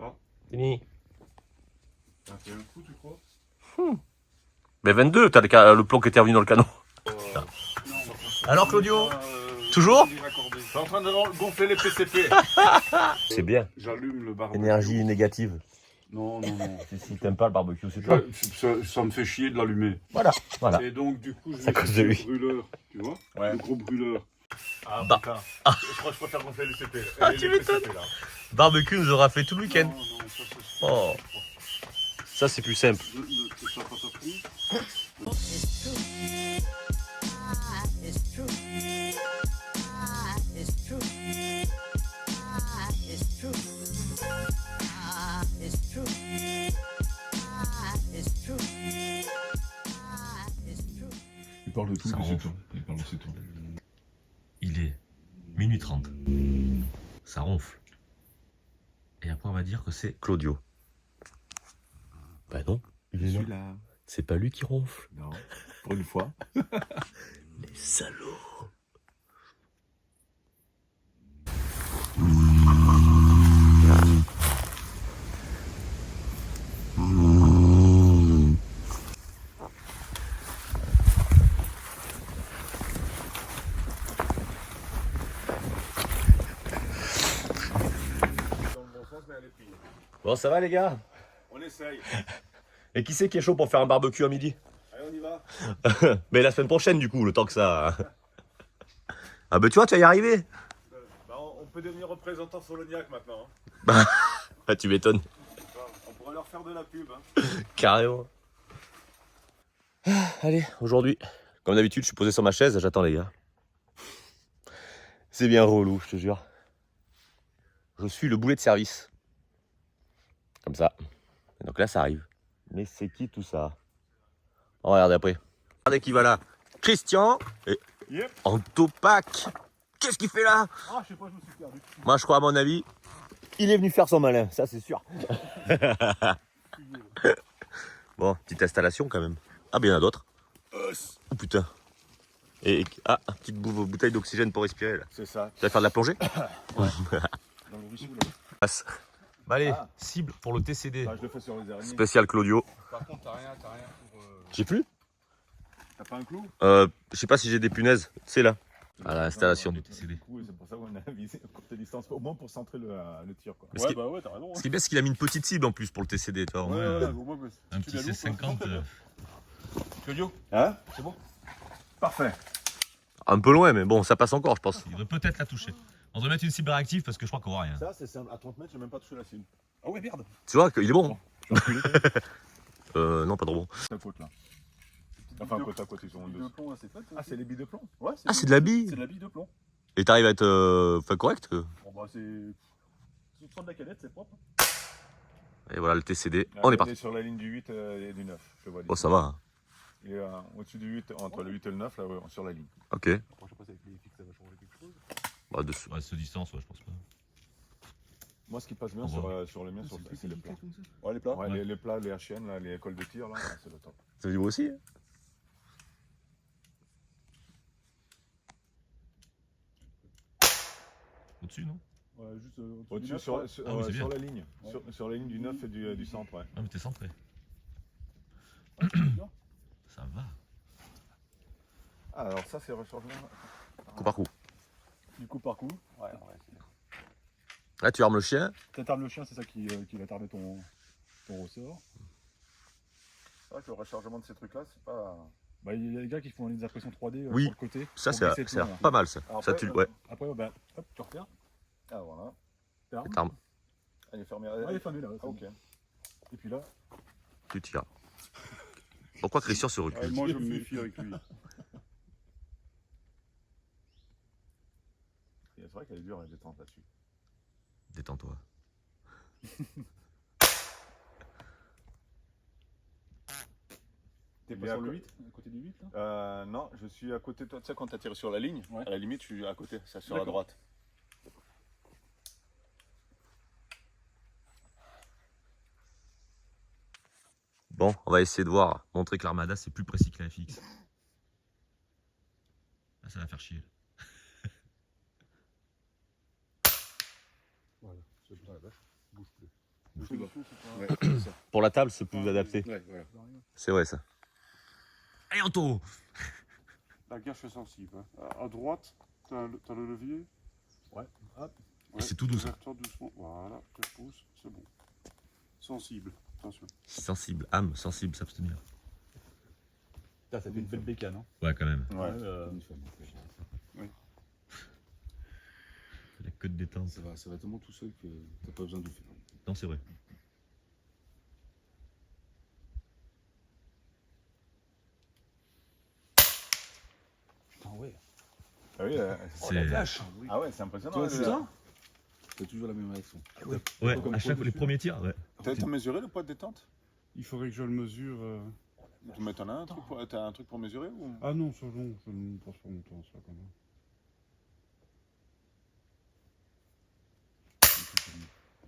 Ah. Fini. T'as fait un coup, tu crois? Mais 22, t'as le plomb qui était revenu dans le canon. Alors Claudio, toujours? Je suis en train de gonfler les PCP. C'est bien. J'allume le barbecue. Énergie négative. Non, non, non. Si t'aimes pas le barbecue, c'est toi. Ça me fait chier de l'allumer. Voilà, voilà. Et donc, du coup, je À cause de lui. le brûleur, tu vois? Ouais. Le gros brûleur. Ah, Bah. putain. Je crois que je préfère gonfler les CP. Ah, tu m'étonnes. Barbecue nous aura fait tout le Non, week-end. non, ça, c'est... Oh. Ça c'est plus simple. Ça passe à fond. Il parle de tout, Ça mais c'est ronfle. tout. Il parle de c'est tout. Il est minuit 30. Ça ronfle. Et après, on va dire que c'est Claudio. Bah non, il est là. Là. C'est pas lui qui ronfle. Non, pour une fois. Les salauds. Dans le bon sens, mais elle est pire. Bon, ça va les gars? On essaye. Et qui c'est qui est chaud pour faire un barbecue à midi? Allez, on y va. Mais la semaine prochaine du coup, le temps que ça... Ah bah tu vois, tu vas y arriver. Bah, on peut devenir représentant Soloniac maintenant. Hein. Ah tu m'étonnes. On pourrait leur faire de la pub. Hein. Carrément. Allez, aujourd'hui, comme d'habitude, je suis posé sur ma chaise, j'attends les gars. C'est bien relou, je te jure. je suis le boulet de service. Comme ça. Et donc là, ça arrive. Mais c'est qui tout ça? On va regarder après. Regardez qui va là. Christian et Yep. Antopac. Qu'est-ce qu'il fait là? Ah, je sais pas, je me suis perdu. Moi, je crois, à mon avis, il est venu faire son malin. Ça, c'est sûr. Bon, petite installation quand même. Ah, bien, il y en a d'autres. Oh putain. Et petite bouteille d'oxygène pour respirer là. C'est ça. Tu vas faire de la plongée? Dans le ruisseau, là. Passe. Bah allez, Ah. cible pour le TCD. Ah, je le fais sur les araignées. Spécial Claudio. Par contre, t'as rien pour. J'ai plus. T'as pas un clou? Je sais pas si j'ai des punaises. C'est là. À l'installation du TCD. Du coup, c'est pour ça qu'on a visé à courte distance, au moins pour centrer le tir. Quoi. Ce qui- bah ouais, t'as raison. Ce qui est bien, c'est qu'il a mis une petite cible en plus pour le TCD. Tu vois, au moins, Au moins, bah, Un tu petit la loupes, C50. Claudio, Hein? c'est bon? Parfait. un peu loin, mais bon, ça passe encore, je pense. Il devrait peut-être la toucher. On devrait mettre une cible réactive parce que je crois qu'on voit rien. Ça, c'est simple. À 30 mètres, j'ai même pas touché la cible. Ah ouais, merde. Tu vois qu'il est bon. Non, pas trop bon. Côte à côte là. Enfin, côte à côte, ils sont en De deux. plomb, là, c'est fait. Ah, c'est les billes de plomb? Ouais, Ah, c'est de la bille. C'est de la bille de plomb. Et t'arrives à être correct. Bon, bah, c'est. Si tu prends de la canette, c'est propre. Et voilà le TCD. Là, On est il est parti. sur la ligne du 8 et du 9. Je vois. Oh, ça va. Il est au-dessus du 8, entre le 8 et le 9, là, ouais, sur la ligne. Ok. Après, je sais pas si avec les fixes, ça va changer quelque chose. Bah, dessous. Ouais, ce distance, ouais, je pense pas. Moi, ce qui passe bien Oh, sur le mien, c'est les plats. Ouais, les plats. Ouais, Ouais. les plats, les HN, là, les écoles de tir, là, c'est le top. Ça dit vous aussi hein? Au-dessus, non? Ouais, juste Au-dessus, du sur, neuf, sur, Ah oui, c'est sur bien. la ligne. Sur la ligne du 9 et du centre, ouais. Ah, mais t'es centré. ouais, c'est bien. Ça va. Ah, alors ça, c'est rechargement. Coup par coup. Du coup par coup. Ouais, ouais. Là, tu armes le chien. T'armes le chien, c'est ça qui va t'armer ton ressort. C'est vrai que le rechargement de ces trucs-là, c'est pas. Bah, il y a des gars qui font des impressions 3D Oui. sur le côté. Ça, pour c'est glisser le ça a plomb, l'air là. pas mal ça. Alors Ça, après, tu ouais. Après, bah, hop, tu repères. Ah, voilà. T'armes. T'armes. Elle est fermée. Ouais, il est fermé là. Ah, ok. Et puis là, Tu tires. Pourquoi Christian se recule? moi je me méfie avec lui. Et c'est vrai qu'elle est dure, elle détente là-dessus. Détends-toi. T'es Il pas est sur à le co- 8, à côté du 8 là Non, je suis à côté de toi. Tu sais, quand t'as tiré sur la ligne, Ouais. à la limite, je suis à côté, ça sur la D'accord. droite. Bon, on va essayer de voir. Montrer que l'Armada c'est plus précis que la FX. Ah, ça va faire chier. Voilà, c'est pas la vache, bouge plus. Bouge plus bas. Ouais, Ouais, ça. Pour la table, c'est plus adapté. Ouais, voilà. C'est vrai ça. Allez, Anto! La gâche est sensible. Hein. À droite, t'as le levier. Ouais, hop. Ouais, C'est tout douce. Ouverture doucement. Voilà, je pousse, c'est bon. Sensible, attention. Sensible, âme, sensible, s'abstenir. Putain, ça fait une belle bécane, hein. Ouais, quand même. Ouais. La queue de détente. Ça va tellement tout seul que t'as pas besoin de le faire. Non, c'est vrai. Putain, ouais. Ah oui, C'est. ah ouais, c'est impressionnant. Tu vois, hein, c'est le- ça T'as toujours la même réaction. Ouais, Comme à chaque poids les dessus. premiers tirs, ouais. T'as mesuré le poids de détente? Il faudrait que je le mesure. Mais t'en as un truc pour, t'as un truc pour mesurer ou? Ah non, ça non, je ne passe pas mon temps à ça quand même.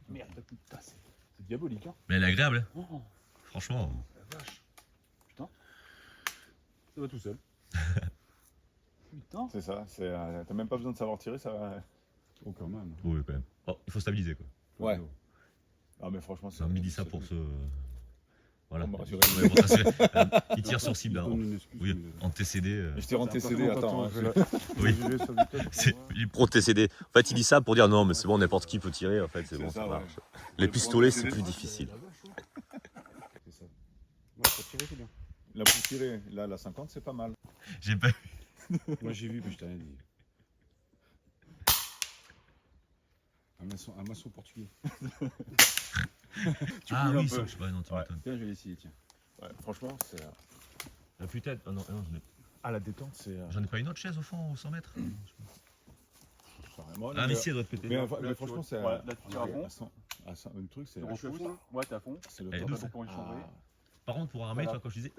Merde, putain, c'est diabolique, hein. Mais elle est agréable, hein. Oh, Franchement. la vache. Putain. Ça va tout seul. Putain. C'est ça, t'as même pas besoin de savoir tirer, ça va. Oh, quand même. Oui, quand même. Oh, il faut stabiliser, quoi. Ouais. Ah, mais franchement, Ça me dit ça pour ce. Voilà. Pour me rassurer. Ouais, pour te rassurer. Il tire sur cible, Je hein. donne une excuse, Oui, mais- en TCD. Je tire en TCD, attends. je vais la- Oui. je vais sur vitesse, C'est pour voir. il est pro TCD. En fait, il dit ça pour dire non, mais c'est bon, n'importe qui peut tirer. En fait, c'est C'est bon, ça, ça ouais. marche. Les pistolets, c'est plus difficile. C'est ça. Ouais, pour tirer, c'est bien. Là, pour tirer, là, la 50, c'est pas mal. J'ai pas. Moi, j'ai vu, mais je t'en ai dit. Un maçon portugais. Ah coules un oui, peu. ça. Ouais, non, tu Ouais. m'étonnes. Tiens, je vais l'essayer, tiens. Ouais, franchement, c'est. La peut-être. Ah non, non, Ah, la détente, c'est. j'en ai pas une autre chaise au fond, au 100 mètres. Moi, Ah, mais si, elle doit te péter. mais franchement, c'est. Ouais, là, tu tires à fond. Le truc, c'est. Tu repousses. Ouais, t'es à fond. C'est le Eh, temps. douce. Pour y changer. Par contre, pour armer, tu vois, quand je disais.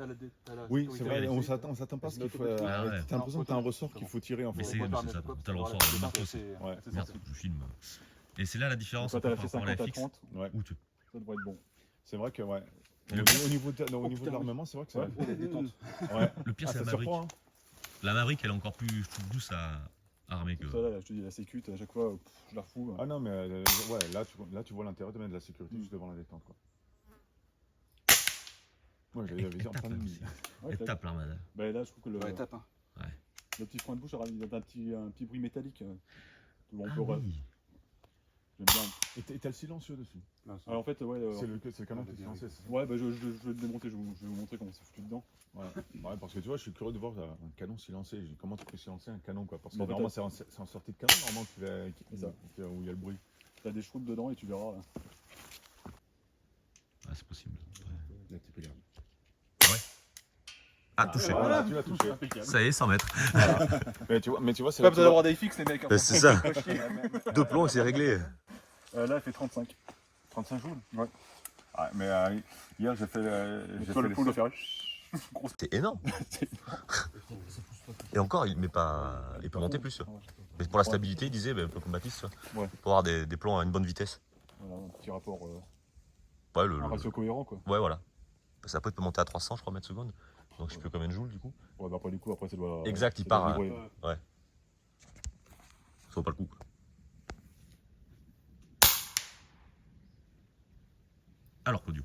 Oui, c'est vrai, on s'attend pas à ce qu'il faut. Ah ouais. T'as l'impression que t'as un ressort qu'il faut tirer en Mais fait. c'est ça, t'as le ressort de marteau, c'est. Ouais. Merde, je filme. Et c'est là la différence Toi, par t'as fait rapport à la 50 à FX. 30. Ouais. Où tu. Ça devrait être bon. C'est vrai que, ouais. Le Au niveau de l'armement, c'est vrai que c'est. Ouais. Le pire, c'est la Ça Maverick. surprend, hein. La Maverick, elle est encore plus, je trouve, douce à armer que. Ça, là, je te dis, la sécu, à chaque fois, je la refous. Ah non, mais ouais, là, tu vois l'intérêt de mettre de la sécurité juste devant la détente, quoi. Moi, j'avais Elle dit en tape, train de. hein, aussi. Ouais, Elle t'as- tape l'armada. Bah, là, je trouve que Ouais, tape, hein. le petit frein de bouche, il a un petit bruit métallique. On Ah peut oui. J'aime bien. Et t'as le silencieux dessus. Alors, en fait, ouais. C'est le canon qui est silencieux, c'est ça. Ouais, bah, je vais le démonter, je vais vous montrer comment c'est foutu dedans. Ouais. Ouais, parce que tu vois, je suis curieux de voir un canon silencé. Comment tu peux silencer un canon, quoi. Parce que Bah, en fait, normalement, c'est en sortie de canon, normalement, C'est ça. où il y a le bruit. T'as des shrouds dedans et tu verras. Là. Ah, c'est possible. Là, tu peux garder. Ah, touché. Voilà, tu l'as touché. Ça y est, 100 mètres. Mais tu vois, c'est Pas besoin d'avoir des fixes, les mecs. C'est ça. Deux plombs, c'est réglé. Là, elle fait 35. 35 jours. Ouais. Ah, mais hier, j'ai fait. J'ai fait le pool de faire. C'est énorme. Et encore, il peut monter plus. Mais pour la stabilité, il disait, un peu comme Baptiste, Ouais. pour avoir des plombs à une bonne vitesse. Voilà, un petit rapport. Ouais, Un ratio cohérent, quoi. ouais, voilà. Parce qu'après, il peut monter à 300, je crois, mètres secondes. Donc, je sais plus combien de joules, du coup. Ouais, bah après, du coup, après, ça doit. Exact, il ça doit part. vibrer. Ça vaut pas le coup. Alors, Claudio,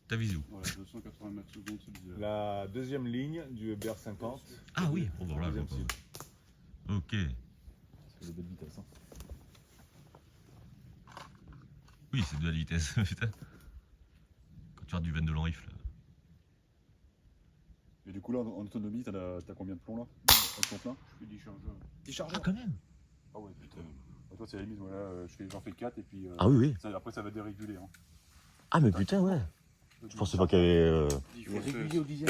ta visio. Voilà, 280 mètres secondes, c'est bizarre. La deuxième ligne du BR50. Ah oui, oh, bah, voilà. Deuxième cible. Ok. C'est des belles vitesses. Hein. Oui, c'est de la vitesse, putain. Quand tu regardes du 22 long rifle. Et du coup, là, en autonomie, t'as combien de plombs là avec ton plein? Je fais 10 chargeurs. 10 chargeurs. Ah, quand même. Ah ouais, putain. Toi, c'est la limite, moi là, j'en fais 4 et puis. Ah oui, oui. Après, ça va déréguler. Hein. Ah, mais putain, ouais. Je pensais pas qu'il y avait. 10 fois 16. au dixième.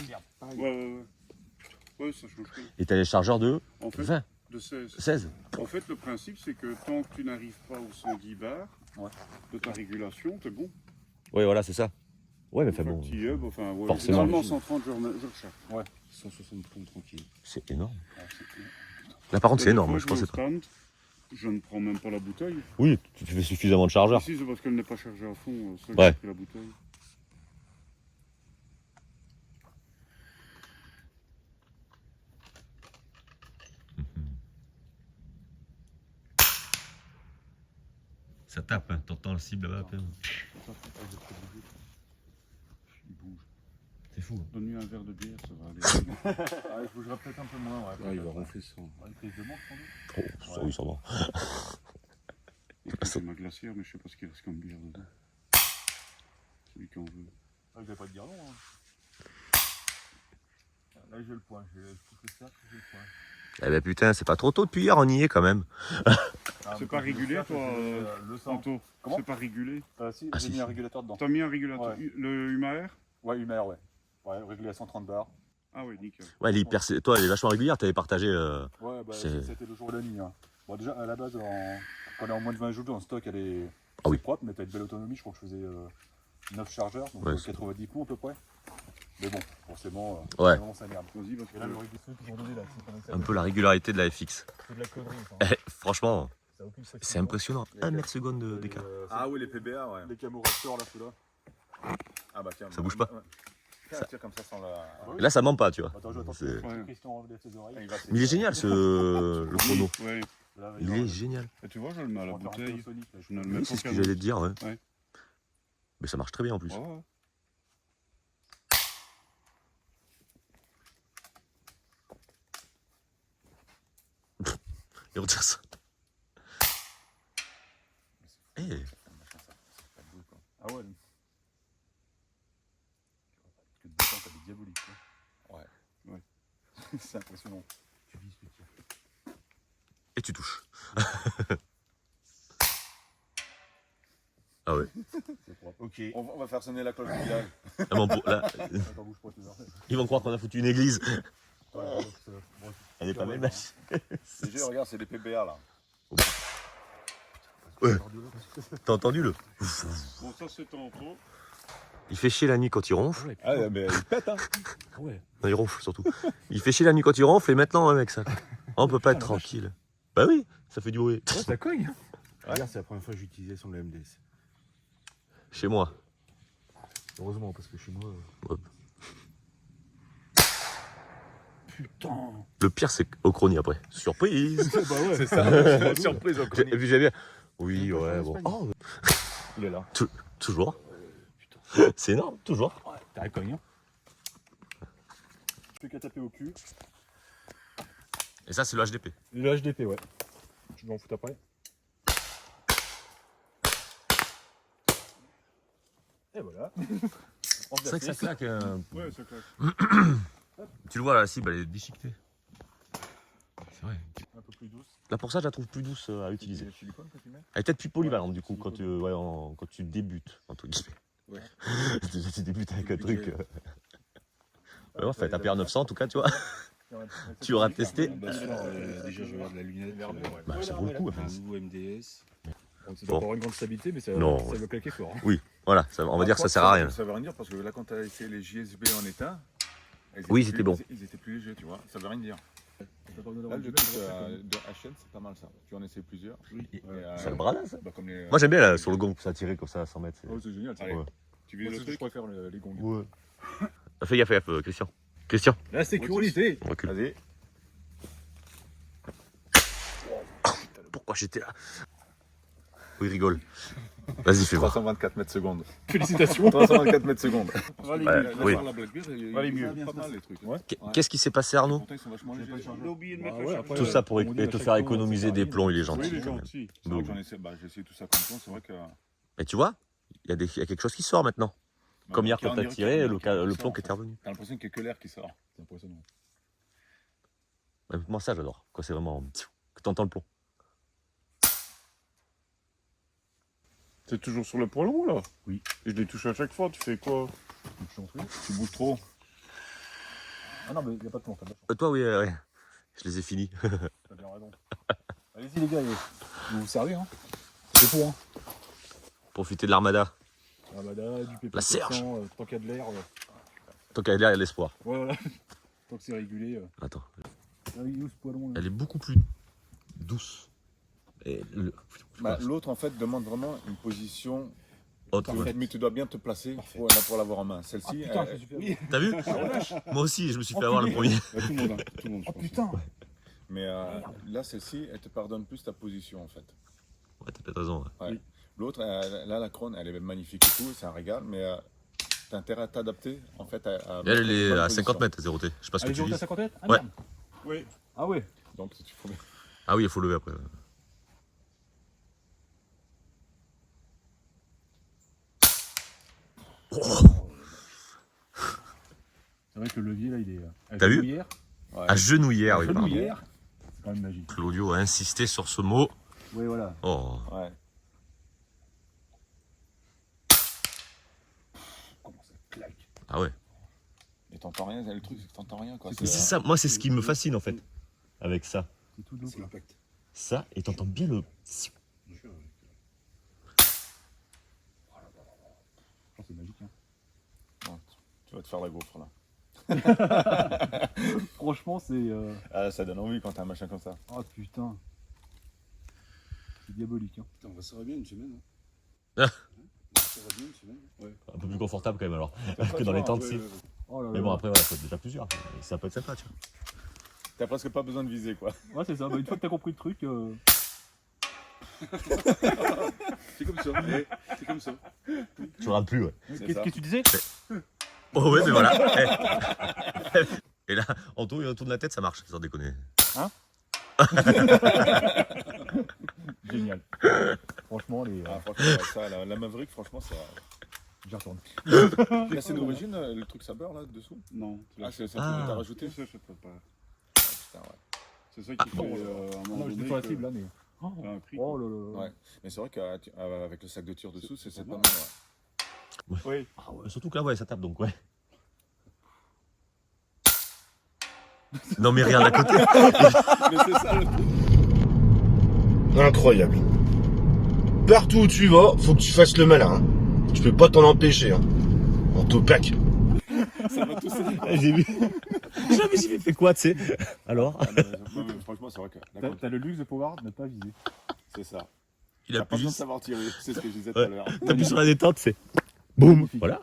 Ouais. Ouais, ça change pas. Et t'as les chargeurs de En fait, 20, de 16. 16. En fait, le principe, c'est que tant que tu n'arrives pas aux 110 bars de ta régulation, t'es bon. Ouais, voilà, c'est ça. Ouais, mais enfin Enfin, bon. petit hub, enfin, ouais, Forcément. généralement 130, je recharge. Ouais. 160 plombs tranquille. C'est énorme. Ah, c'est- Là, par contre, c'est Des énorme, fois, je pensais vais au pas. stand, je ne prends même pas la bouteille. Oui, tu fais suffisamment de chargeurs. Ici, c'est parce qu'elle n'est pas chargée à fond, ça Ouais. j'ai pris la bouteille. Ça tape, hein. T'entends le cible là-bas à peine. Il bouge. C'est fou. Donne-lui un verre de bière, ça va aller. Ah, je bougerai peut-être un peu moins, ouais. Ah, il va ronfler ça. Une prise de manche, sans doute. Oh, oui, ça va. C'est ma glacière, mais je sais pas ce qu'il reste comme bière dedans. Celui qu'on veut. Ah, je vais pas te dire non. Hein. Là, j'ai le point. Je trouve que ça, j'ai le point. Eh ben putain, c'est pas trop tôt depuis hier, on y est quand même. C'est pas régulé, toi, Le sang. Anto? Comment C'est pas régulé? Si, Ah, j'ai si, mis un si. régulateur dedans. T'as mis un régulateur, Ouais. le Humaer? Ouais, une ouais. Ouais, réglé à 130 bars. Ah oui, nickel. Ouais, toi, elle est vachement régulière, t'avais partagé. Ouais, bah, C'est- c'était le jour et la nuit. Hein. Bon, déjà, à la base, quand elle est en moins de 20 joules en stock, elle est Ah oui. propre, mais t'as une belle autonomie. Je crois que je faisais 9 chargeurs, donc Ouais, c'est 90 plombs à peu près. Mais bon, forcément, Ouais. vraiment, ça merde. Vas-y, parce Et là, le que... régulateur qu'ils ont donné là, c'est pas Un peu la régularité de la FX. C'est de la connerie. Enfin. Franchement, Ça a aucune c'est satisfaction. impressionnant. 1 mètre seconde d'écart. Ah oui, les PBA, ouais. Les camo Raptor là, ceux-là. Ah bah tiens. Ça bouge pas. Ouais. Tiens, tire comme ça sans la. Et là, ça ment pas, tu vois. Attends, je vais attendre C'est- que Ouais. Christian enlève ses oreilles. Mais il est génial, le chrono. Ouais. Là, Il est génial. Et tu vois, je le mets à la on va faire un peu bouteille. Sonic, là. Je ne le mets Oui, pas c'est au ce que canon. j'allais te dire, ouais. Ouais. Mais ça marche très bien en plus. Ouais, ouais. Et retire ça. Eh, Ah ouais. Que de détente, t'as des diaboliques. Quoi. Ouais. C'est impressionnant. Tu vises, tu tires. et tu touches. Ah ouais. C'est propre. Ok. On va faire sonner la cloche du village. Ah bon, là, Attends, bouge pas, tes oreilles. ils vont croire qu'on a foutu une église. Ouais, Elle est pas belle, machine. Les jeux, regarde, c'est des PBA là. Ouais. T'as entendu le? Bon, ça c'est en trop. Il fait chier la nuit quand il ronfle. Ah, mais il pète, hein. Ouais. Non, il ronfle surtout. Il fait chier la nuit quand il ronfle et maintenant avec ça. On peut pas être tranquille. Bah oui, ça fait du bruit. Ouais, ça cogne. Regarde, c'est la première fois que j'utilisais son MDS. Chez moi. Heureusement, parce que chez moi. Putain. Le pire, c'est au chrony après. Surprise. Bah ouais. C'est ça, surprise au Et puis j'aime bien. Oui, ouais, bon. Oh, il est là. Toujours. C'est énorme, toujours. T'as un cogne. Hein. Plus qu'à taper au cul. Et ça, c'est le HDP. Le HDP, ouais. Tu vas en foutre après. Et voilà. C'est vrai que ça claque. Ouais, ça claque. Tu le vois là, la cible, elle est déchiquetée. C'est vrai. Un peu plus douce. Là, pour ça, je la trouve plus douce à utiliser. Le silicone que tu mets. Elle est peut-être plus polyvalente du coup quand tu, quand tu débutes, entre guillemets. Ouais. tu débutes avec un Le truc. budget. Ouais, on fait taper à 900 en tout cas, tu vois. Tu auras testé. Bah, déjà, je regarde la lunette. Bah, ça vaut le coup. Un nouveau MDS. Ça doit Bon. pas avoir une grande stabilité, mais ça, Non, ça ouais. va claquer fort. Hein. Voilà, ça, on va dire que ça sert à rien. Ça veut rien dire parce que là, quand tu as essayé les JSB en état, Oui, étaient c'était bon. Ils étaient plus légers, tu vois. Ça veut rien dire. Là, Là, le truc de HN, c'est pas mal ça. Tu en essaies plusieurs. Et- Et, Ça le bras là, ça. bah, comme les, Moi j'aime bien là, sur le gong, ça tirer comme ça à 100 mètres. Oh, c'est génial. Ça. Allez. Ouais. Tu Moi, vises le c'est ce que je truc. préfère les gongs. Ouais. Fais gaffe, Christian. Christian, La sécurité. on recule. Vas-y. Pourquoi j'étais là? Oui, rigole. Vas-y, fais voir. 324 mètres secondes. Félicitations. 324 mètres secondes. Ouais, Là, oui. sur la Black Bear, il Valait y a mieux. pas mal les trucs. Ouais. Qu'est-ce qui s'est passé, Arnaud? Pourtant, ils sont vachement légers. J'ai oublié de mettre Ah le ouais, chargeur. après, Tout ça pour on dit à te chaque faire fois, économiser ça des sert à plombs, il est Oui, gentil. il est quand même. gentil. C'est vrai que j'en essaie, j'ai essayé tout ça comme plomb, c'est vrai que. Mais tu vois, il y a quelque chose qui sort maintenant. Comme hier quand t'as tiré, le plomb qui était revenu. T'as l'impression qu'il n'y a que l'air qui sort. C'est impressionnant. Moi ça j'adore, quand c'est vraiment... que t'entends le plomb. T'es toujours sur le poids long là? Oui. Et je les touche à chaque fois, tu fais quoi? Tu bouges trop. Ah non, mais il n'y a pas de plomb. Toi oui, je les ai finis. T'as bien raison. Allez-y les gars, vous vous servez. Hein. C'est pour. Hein. Profiter de l'armada. Ramada, du pépé. La Serge. Tant qu'il y a de l'air. Tant qu'à l'air, il y a de l'espoir. Ouais, voilà. Tant que c'est régulé. Attends, Ah oui, où ce poids long là? elle est beaucoup plus douce. Et L'autre, en fait, demande vraiment une position. haute, ouais. Mais tu dois bien te placer pour l'avoir en main. Ah Celle-ci, putain, elle- ça suffit. T'as vu? Moi aussi, je me suis fait avoir le premier. Tout le monde, hein. Tout le monde, je Oh pense. putain. mais là, celle-ci, elle te pardonne plus ta position, en fait. Ouais, t'as peut-être raison. Ouais. Ouais. L'autre, là, la crône, elle est magnifique et tout, c'est un régal, mais t'as intérêt à t'adapter, en fait, à Et elle, elle mettre est une bonne à 50 position. mètres, 0T. Je sais pas ce que Allez, tu on est à vises. 50 mètres. Ah, Ouais. merde. Oui. Ah ouais. Donc, il faut... Ah oui, il faut lever après. C'est vrai que le levier là, il est. T'as vu? Genouillère. Ouais. À genouillère, oui, pardon. Genouillère. C'est quand même magique. Claudio a insisté sur ce mot. Oui, voilà. Oh. Ouais. Comment ça claque. Ah ouais. Et t'entends rien, le truc, c'est que t'entends rien, quoi. Mais c'est ça, moi c'est ce qui me fascine en fait. Avec ça. C'est tout doux. C'est l'impact. Ça, et t'entends bien le... C'est magique. Hein. Tu vas te faire la gaufre, là. Franchement, c'est. Ah, ça donne envie quand t'as un machin comme ça. Oh putain. C'est diabolique. Hein. Putain, on va se bien une semaine. Ah. Hein. On va se bien une semaine. Ouais. Un peu plus confortable quand même alors. Que dans les tentes, si. Oh là là. Mais bon, après, voilà, faut être déjà plusieurs. Ça peut être sympa, tu vois. T'as presque pas besoin de viser, quoi. Ouais, c'est ça. Bah, une fois que t'as compris le truc. C'est comme ça. C'est comme ça. Tu rates plus, ouais. C'est Qu'est-ce ça. que tu disais? Oh ouais, mais voilà. Et là, Anto, il retourne la tête, ça marche, sans déconner. Génial. Franchement, les. Ah, franchement, ça, la Maverick, franchement, ça. J'y retourne. Là, c'est d'origine, le truc saber, là, dessous. Non, Ah, c'est ça Ah. que t'as rajouté. c'est ça, je peux pas. Ah, putain, ouais. C'est ça qui fait à un moment Non, j'étais donné sur la que cible là, mais. t'as un prix. Oh là là. Ouais. Mais c'est vrai qu'avec le sac de tir dessous, c'est C'est pas bon. mal, ouais. Oui. Ah ouais, surtout que là, ouais, ça tape donc, ouais. Non, mais rien d'à côté. Mais c'est ça le truc. Incroyable. partout où tu vas, faut que tu fasses le malin. Hein. Tu peux pas t'en empêcher. Hein. On t'opaque. J'ai vu. Jamais j'ai fait quoi, tu sais. Alors Franchement, c'est vrai que. T'as le luxe de pouvoir ne pas viser. C'est ça. Il T'as a pas besoin de plus. savoir tirer, c'est ce que je disais tout à l'heure. T'appuies sur la détente, c'est. Boum. Voilà.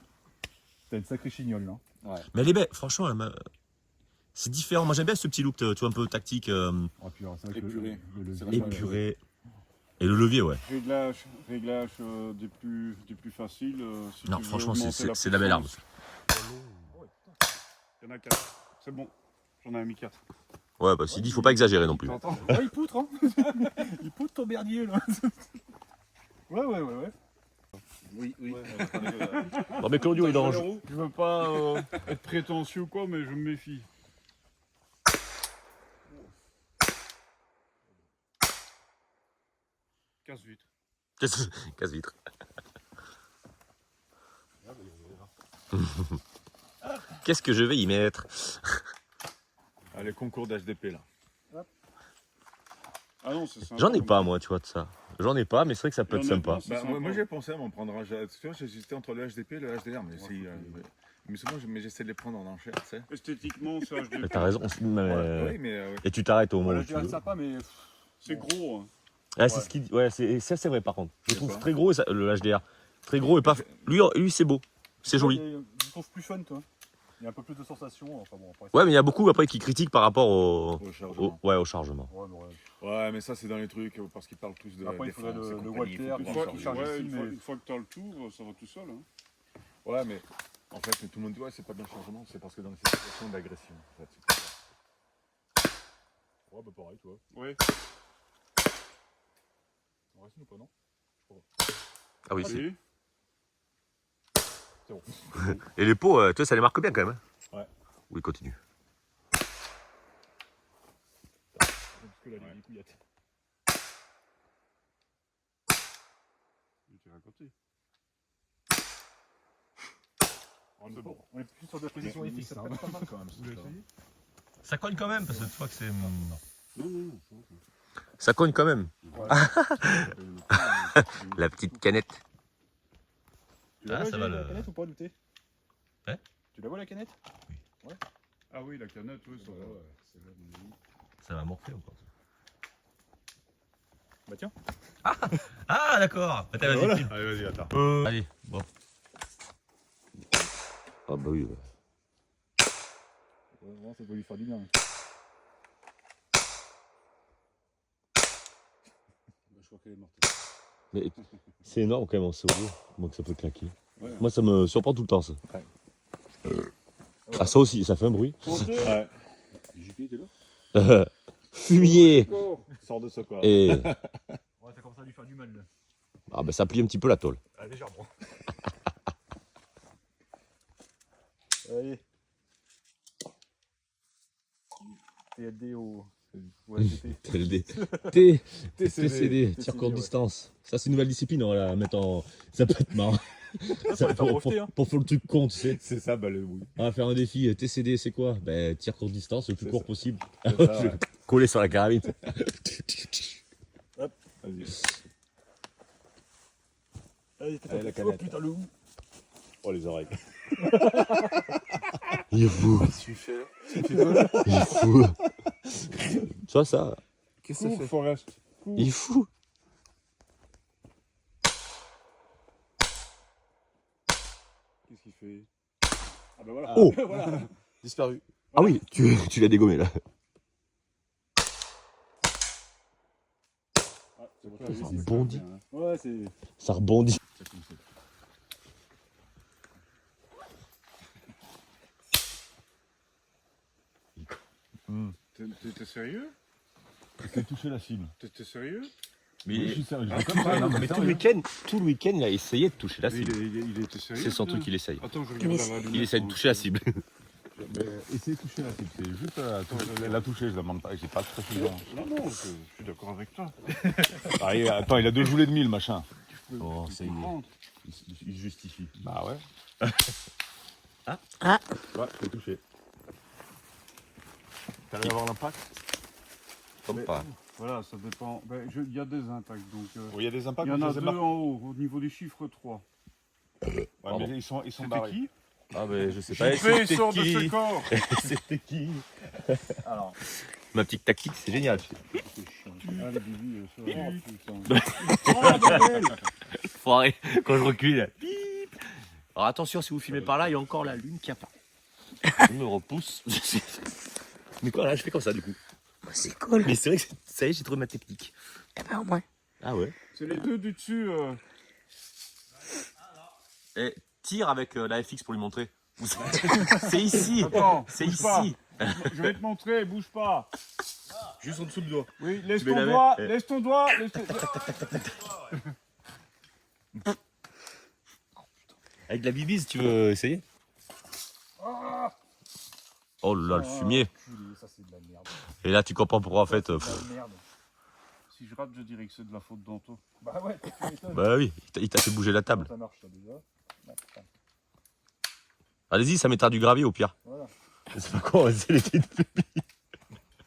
T'as une sacrée chignole là. Mais elle est belle, franchement, c'est différent. Moi j'aime bien ce petit look, tu vois, un peu tactique, Oh, puis, alors, c'est vrai que Épuré. le C'est levier, vachement épuré. Et le levier, ouais. Réglage des plus faciles. Si Non, tu veux franchement, augmenter c'est la belle arme. puissance. Il y en a 4. C'est bon. J'en ai mis 4. Ouais, bah, s'il dit, faut pas exagérer non plus. T'entends? Ouais, il poutre, hein. Il poutre ton bernier là. Ouais. Oui. Non, mais Claudio, il est dangereux. Je veux pas être prétentieux ou quoi, mais je me méfie. Casse-vitre. Casse-vitre. Qu'est-ce que je vais y mettre? Allez, concours d'HDP là. Ah non, c'est sympa. J'en ai pas, moi, tu vois, de ça. J'en ai pas, mais c'est vrai que ça peut être Il y en a sympa. pas, c'est Bah, sympa. moi j'ai pensé à m'en prendre un. Tu vois, j'hésitais entre le HDP et le HDR, mais mais souvent j'essaie de les prendre en enchère, tu sais. Esthétiquement, c'est HDP. Mais t'as raison. Oui, mais Et tu t'arrêtes au moment Voilà, où je tu dirais veux. sympa, mais. C'est gros. Hein. Ah, c'est ce qu'il dit. Ouais, ça, c'est vrai, par contre. Je C'est trouve ça. très gros, le HDR. Très gros et pas. Lui c'est beau. C'est joli. Je trouve plus fun, toi. Il y a un peu plus de sensations. Enfin bon, après. Ouais, mais il y a beaucoup après qui critiquent par rapport au chargement. au chargement. Ouais, mais ouais. Ouais, mais ça c'est dans les trucs parce qu'ils parlent tous de. Après, il faudrait défense et le compagnie, Walter, faut il plus faut- charger. il charge Ouais, ici, mais- une fois que tu as le tour, ça va tout seul. Hein. Ouais, mais en fait, tout le monde dit ouais, c'est pas bien le chargement, c'est parce que dans les situations d'agression, en fait, c'est pas ça. Ouais, bah pareil, toi. Ouais. On reste ou pas, non? Ah oui, c'est. Oui. C'est bon. Et les pots, tu vois, ça les marque bien quand même. Hein. Ouais. Oui, continue. Parce que là, les couillettes. Je tire à côté. C'est bon. On est plus sur de la position Mais fixe. ça Hein. va pas mal quand même, ce truc-là. Ça cogne quand même, parce que cette fois que c'est. Non. Ça cogne quand même. La petite canette. Tu la Ah, vois, ça Jay, va, la le- canette ou pas, Douté? Hein? Tu la vois, la canette? Ah oui, la canette, oui, ça va. C'est là, mon ami. Ça va morfler encore. Bah tiens. Ah, d'accord. Attends, vas-y, Voilà. filme. Allez, vas-y, attends. Allez, bon. Ah bah oui. Ouais, ça peut lui faire du bien. Je crois qu'elle est morte. Mais c'est énorme quand même en solo. Moi que ça peut claquer. Ouais. Moi ça me surprend tout le temps ça. Ah ça aussi, ça fait un bruit. Ouais. JP, t'es là? Fumier. Sors de ce corps. Et Ouais, ça commence à lui faire du mal, là. ah bah ça plie un petit peu la tôle. Ah, légèrement. Allez. TLD au. TT. TLD. TCD, TCD, tir courte ouais. distance. Ça c'est une nouvelle discipline, on va la mettre en. Ça peut être marrant. Ça, faire breveter, hein. pour faire le truc con, tu sais. C'est ça, bah le oui. On va faire un défi. TCD, c'est quoi? Ben, tir courte distance, le plus C'est court ça. possible. C'est ça, ouais. Collé sur la carabine. Vas-y. Allez, Allez, la oh canette. putain, le hou. Oh, les oreilles. Il est fou. Qu'est-ce que tu fais là? Il est fou. Tu vois ça? Qu'est-ce que ça fait? Forest. Il est fou. Qu'est-ce qu'il fait? Ah bah voilà. Oh. Voilà. Disparu. Ah oui, tu l'as dégommé là. Ah, c'est bon, Ça ça rebondit. bien, hein. Ouais, c'est. Ça rebondit. T'es sérieux? T'as touché la cible. T'es sérieux? Mais je suis sérieux. Mais tout le week-end, il a essayé de toucher la Mais cible. il était sérieux? C'est son là. truc, il essaye. Attends, je regarde la lumière. Il essaye de toucher la cible. Essayez de toucher la cible. C'est juste la toucher, je demande pas. J'ai pas de précision. Non, je suis d'accord avec toi. Ah, attends, il a 2 joulets de 1000, machin. Oh, ça y est. Comprendre. Il justifie. Bah ouais. Ah. Ouais, je l'ai touché. T'arrives à avoir l'impact? Comme pas. Voilà, ça dépend. Ben, il y a des impacts, donc... Il y a des impacts. il y en mais a je les deux ai marqués. en haut, au niveau des chiffres 3. Ouais, Pardon. mais ils sont C'était barrés. qui? Ah mais je sais Fais, sors de ce corps. C'était qui? Alors, Ma petite tactique, c'est génial. ah, les bibis, ça. Oh, putain. Foiré, quand je recule. Bip. Alors attention, si vous filmez par là, il y a encore la lune qui apparaît. Je me repousse. Mais quoi là, je fais comme ça du coup. C'est cool. Mais c'est vrai que ça y est, j'ai trouvé ma technique. Eh ben au moins. Ah ouais. C'est les deux du dessus. Et tire avec la FX pour lui montrer. C'est ici. Attends, C'est bouge pas. ici. Je vais te montrer, bouge pas. Juste en dessous du doigt. Oui, laisse Tu mets ton la main. doigt, Eh. laisse ton doigt. Laisse ton... Avec la bibise, tu veux essayer? Oh là, le fumier. Ça, c'est de la merde. Et là, tu comprends pourquoi en fait. De la merde. Si je rate, je dirais que c'est de la faute d'Anto. Bah ouais, tu m'étonnes. Bah oui, il t'a fait bouger la table. Ça marche, ça, déjà. Là, putain. Allez-y, ça mettra du gravier au pire. Voilà. C'est pas con, c'est les petites pupilles.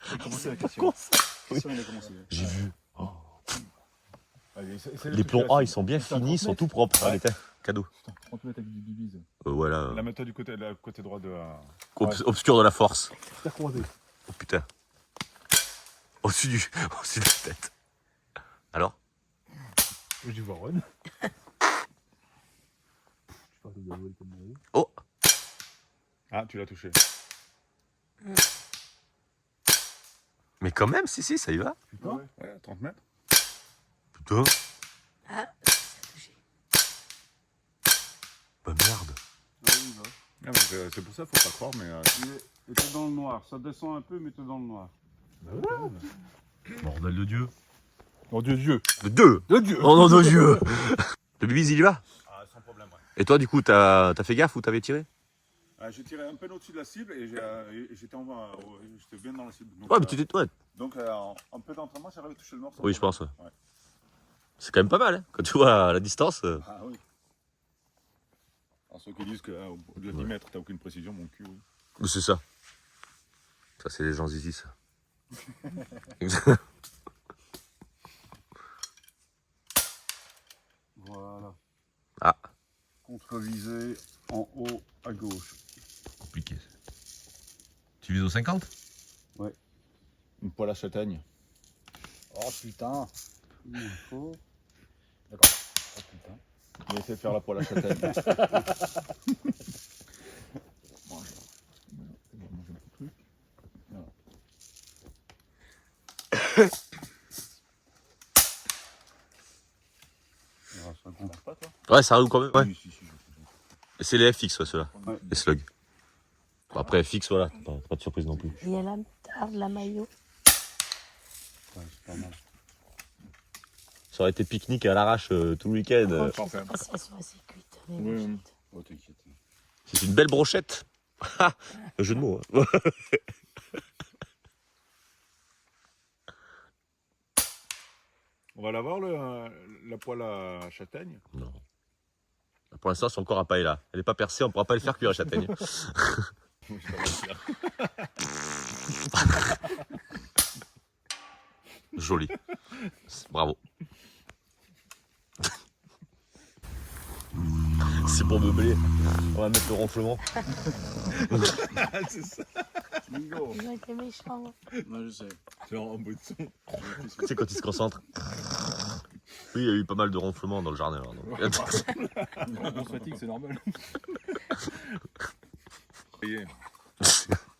Il a commencé la question. Question, il a commencé. J'ai vu. Allez, essaie de Les te plombs casser. A, ils sont bien finis, ils sont tout propres. Allez, tiens, cadeau. Putain, 30 mètres avec du bibise. Voilà. La mets-toi du côté droit de la... Obscur de la force. Terre croisée. Oh putain. Au-dessus de la tête. Alors? J'y vois Ron. Oh! Ah, tu l'as touché. Mais quand même, si, ça y va. Putain. Ouais, 30 mètres. Putain. Ah, ça a touché. Bah merde. Ah oui, bah. Ah, mais c'est pour ça, faut pas croire, mais... Et t'es dans le noir. Ça descend un peu, mais t'es dans le noir. Bordel de Dieu. Oh Dieu, Dieu. De Dieu. De Dieu. Oh non de Dieu. Le bibis, il y va. Ah, sans problème, ouais. Et toi, du coup, t'as fait gaffe ou t'avais tiré? J'ai tiré un peu au-dessus de la cible et j'étais j'étais bien dans la cible. Donc, Ouais, mais tu t'es. Ouais. donc en peu d'entraînement, j'arrive à toucher le mort. sans Oui, je problème. pense. Ouais. Ouais. C'est quand même pas mal, hein. Quand tu vois à la distance. Ah oui. Alors ceux qui disent qu'au-delà de 10 mètres, t'as aucune précision, mon cul, oui. C'est ça. Ça, c'est les gens zizi, ça. Voilà. Ah. Contre-visé en haut à gauche. Compliqué. Tu vises au 50? Une poêle à châtaigne. Oh putain. Il faut. D'accord. Oh putain. On va essayer de faire la poêle à châtaigne. Ah, ça compte. Pas toi? Ouais, ça roule quand même. Ouais. Oui, si, Et c'est les FX, ouais, ceux-là. Ouais. Les slugs. Bon, après, FX, voilà. Pas de surprise non plus. Il y a la moutarde, la maillot. Ouais, c'est pas mal. Ça aurait été pique-nique à l'arrache tout le week-end. Je sais pas si elles sont assez cuites. Mais Oui, bon, oui. Oh, t'inquiète. C'est une belle brochette. Le jeu de mots. Hein. On va l'avoir, la poêle à châtaigne. Non. Pour l'instant, c'est encore à paella. Elle n'est pas percée, on ne pourra pas le faire cuire à châtaigne. Joli. Bravo. C'est pour meubler. On va mettre le ronflement. C'est ça. ils ont été méchants. Moi, je sais. C'est en bout de son. Tu sais, quand il se concentre. Oui, il y a eu pas mal de ronflements dans le jardin. Alors, donc. On se fatigue, c'est normal.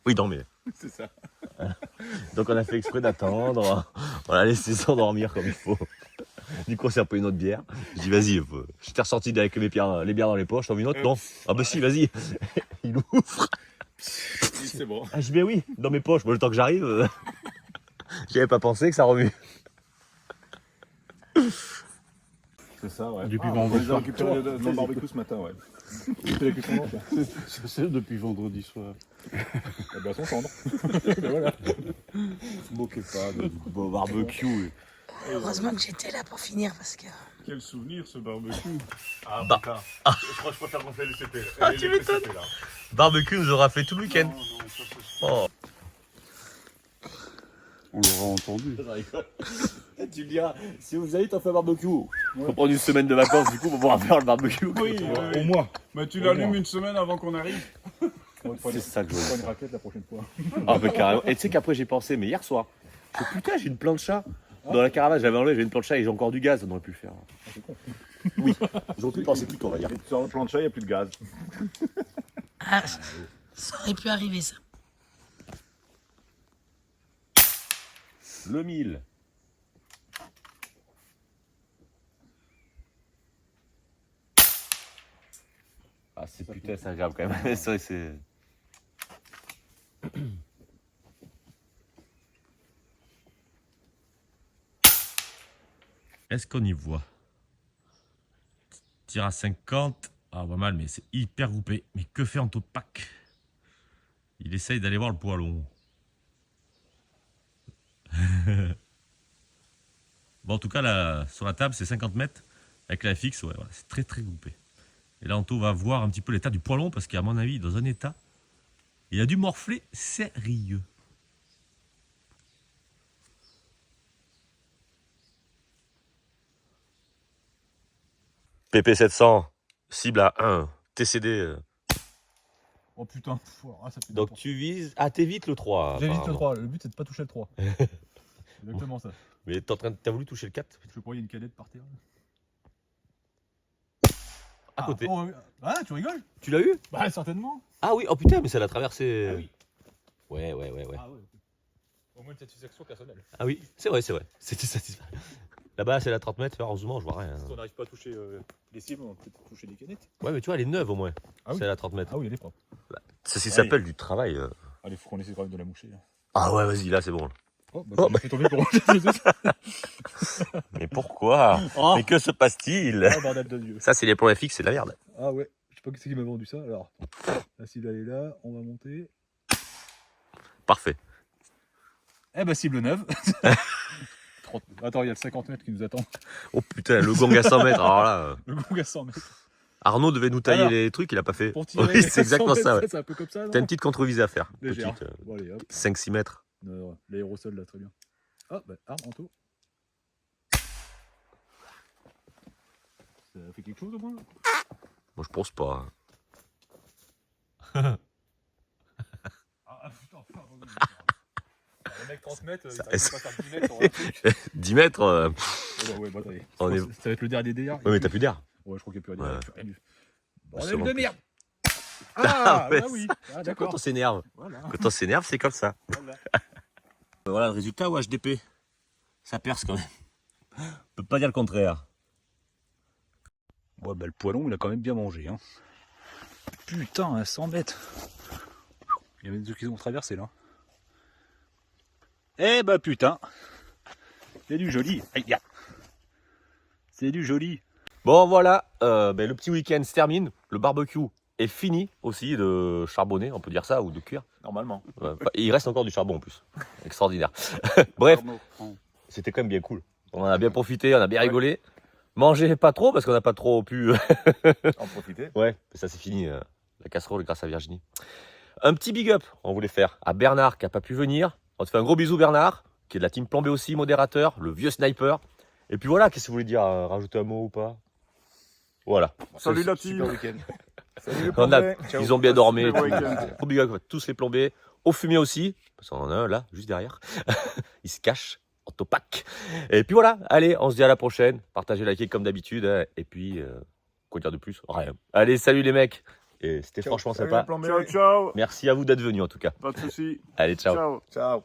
Oui, non, mais. C'est ça. Donc, on a fait exprès d'attendre. On l'a laissé s'endormir comme il faut. Du coup, on s'est un peu une autre bière. Je dis, vas-y, je t'ai ressorti avec les bières dans les poches. T'en veux une autre? Non. Ah, bah si, vas-y. Il ouvre. C'est bon. Ah, je dis, ben oui, dans mes poches. Moi, le temps que j'arrive, j'avais pas pensé que ça remue. C'est ça, ouais. Depuis On vendredi les a récupérés dans le barbecue ce matin, ouais. Depuis la cuisson, quoi. C'est depuis vendredi soir. Eh ben, son cendre. Ben voilà. Moquez pas de... Bon, barbecue. Heureusement que j'étais là pour finir parce que. Quel souvenir ce barbecue. Ah, Bah. bâtard. Je crois que je préfère gonfler les CP. Ah, tu m'étonnes. Barbecue nous aura fait tout le week-end. Non, non, ça, c'est... Oh. On l'aura entendu. Tu me diras, si vous allez t'en faire un barbecue, faut prendre une semaine de vacances du coup pour pouvoir faire le barbecue. Au moins. Mais tu Au l'allumes moins. une semaine avant qu'on arrive. C'est ça que je On veux. prend une raquette la prochaine fois. Ah bah carrément. Et tu sais qu'après j'ai pensé, mais hier soir, je me putain, j'ai une plancha. Dans la caravane, j'avais enlevé, j'ai une plancha et j'ai encore du gaz, on aurait pu le faire. Oui, j'aurais pu penser plus tôt, on va dire. Sur le plancha, il n'y a plus de gaz. Ah, ça aurait pu arriver, ça. Le 1000. Ah c'est putain, c'est agréable quand même. C'est vrai, c'est... Est-ce qu'on y voit? Tire à 50. Ah, pas mal, mais c'est hyper groupé. Mais que fait Antopac? Il essaye d'aller voir le poilon. Bon, en tout cas, là, sur la table, c'est 50 mètres. Avec la fixe, ouais, voilà, c'est très très groupé. Et là, Anto va voir un petit peu l'état du poilon, parce qu'à mon avis, il est dans un état, il a dû morfler sérieux. PP700, cible à 1, TCD. Oh putain. Ah, ça fait Donc tu vises... Ah, t'évites le 3. J'évite le apparemment. 3. Le but, c'est de pas toucher le 3. Exactement ça. Mais t'as voulu toucher le 4 Je crois qu'il y a une canette par terre. à côté. Oh, ah, tu rigoles? Tu l'as eu? Bah, certainement. Ah oui, oh putain, mais ça l'a traversé. Ah oui. Ouais. Ah ouais. Au moins une satisfaction personnelle. Ah oui, c'est vrai. C'était satisfaisant. Là-bas, c'est la 30 mètres, heureusement, je vois rien. Si on n'arrive pas à toucher les cibles, on peut peut-être toucher les canettes. Ouais, mais tu vois, elle est neuve au moins. Ah oui. C'est à la 30 mètres. Ah oui, elle est propre. Ceci s'appelle du travail. Allez, faut qu'on essaie quand même de la moucher. Là. Ah ouais, vas-y, là, c'est bon. Oh, bah, Oh, j'ai fait tomber pour Mais pourquoi? Oh, Mais que se passe-t-il? bordel de Dieu. Ça, c'est les plombs FX, c'est de la merde. Ah ouais, je sais pas qui c'est qui m'a vendu ça. Alors, la cible elle est là, on va monter. Parfait. Eh bah, cible neuve. Attends, il y a le 50 mètres qui nous attend. Oh putain, le gong à 100 mètres. Alors là, Le gong à 100 mètres. Arnaud devait nous tailler Alors, les trucs, il a pas fait. Pour tirer, Oui, c'est exactement 100 ça, mètres, ouais. C'est un peu comme ça, non? T'as une petite contre-visée à faire. Légère. Petite, Bon, allez, hop. 5-6 mètres. L'aérosol là, très bien. Ah, bah, arme, Anto. Ça fait quelque chose au moins? Moi, je pense pas. Ah, putain, le mec 30 mètres, il arrive pas à faire 10 mètres sur un truc. 10 mètres, Ouais, bah, attendez. On est- Ça va être le dernier délire. ouais, mais t'as plus d'air. Ouais, je crois qu'il n'y a plus Ouais. rien. Plus rien du- Bordel Sûrement de plus. merde! Ah, Ah, ouais, bah oui. Ah, Quand d'accord. on s'énerve. Voilà. Quand on s'énerve, c'est comme ça. Voilà. Voilà le résultat au HDP. Ça perce quand même. On peut pas dire le contraire. Ouais, bah, le poilon, il a quand même bien mangé. Hein. Putain, à 100 mètres. Il y avait des trucs qu'ils ont traversé là. Eh bah putain. C'est du joli. Aïe, ya. C'est du joli. Bon voilà, le petit week-end se termine. Le barbecue est fini aussi de charbonner, on peut dire ça, ou de cuire. Normalement. Ouais, enfin, il reste encore du charbon en plus. Extraordinaire. Bref, c'était quand même bien cool. On en a bien profité, on a bien rigolé. Manger pas trop parce qu'on n'a pas trop pu. En profiter. Ouais, mais ça c'est fini. La casserole grâce à Virginie. Un petit big up, on voulait faire à Bernard qui n'a pas pu venir. On te fait un gros bisou Bernard, qui est de la team Plan B aussi, modérateur, le vieux sniper. Et puis voilà, qu'est-ce que vous voulez dire? Rajouter un mot ou pas? Voilà. Salut la team. Super week-end. On a- ils ont bien dormi. Super week-end. Gros big up à tous les plombés. Au fumier aussi, parce qu'on en a un là, juste derrière. Il se cache, en topac. Et puis voilà, allez, on se dit à la prochaine. Partagez, likez comme d'habitude. Hein. Et puis, quoi dire de plus? Rien. Allez, salut les mecs. Et c'était franchement Salut sympa. la plan B. Ciao, ciao. Merci à vous d'être venus en tout cas. Pas de soucis. Allez, ciao. Ciao. Ciao.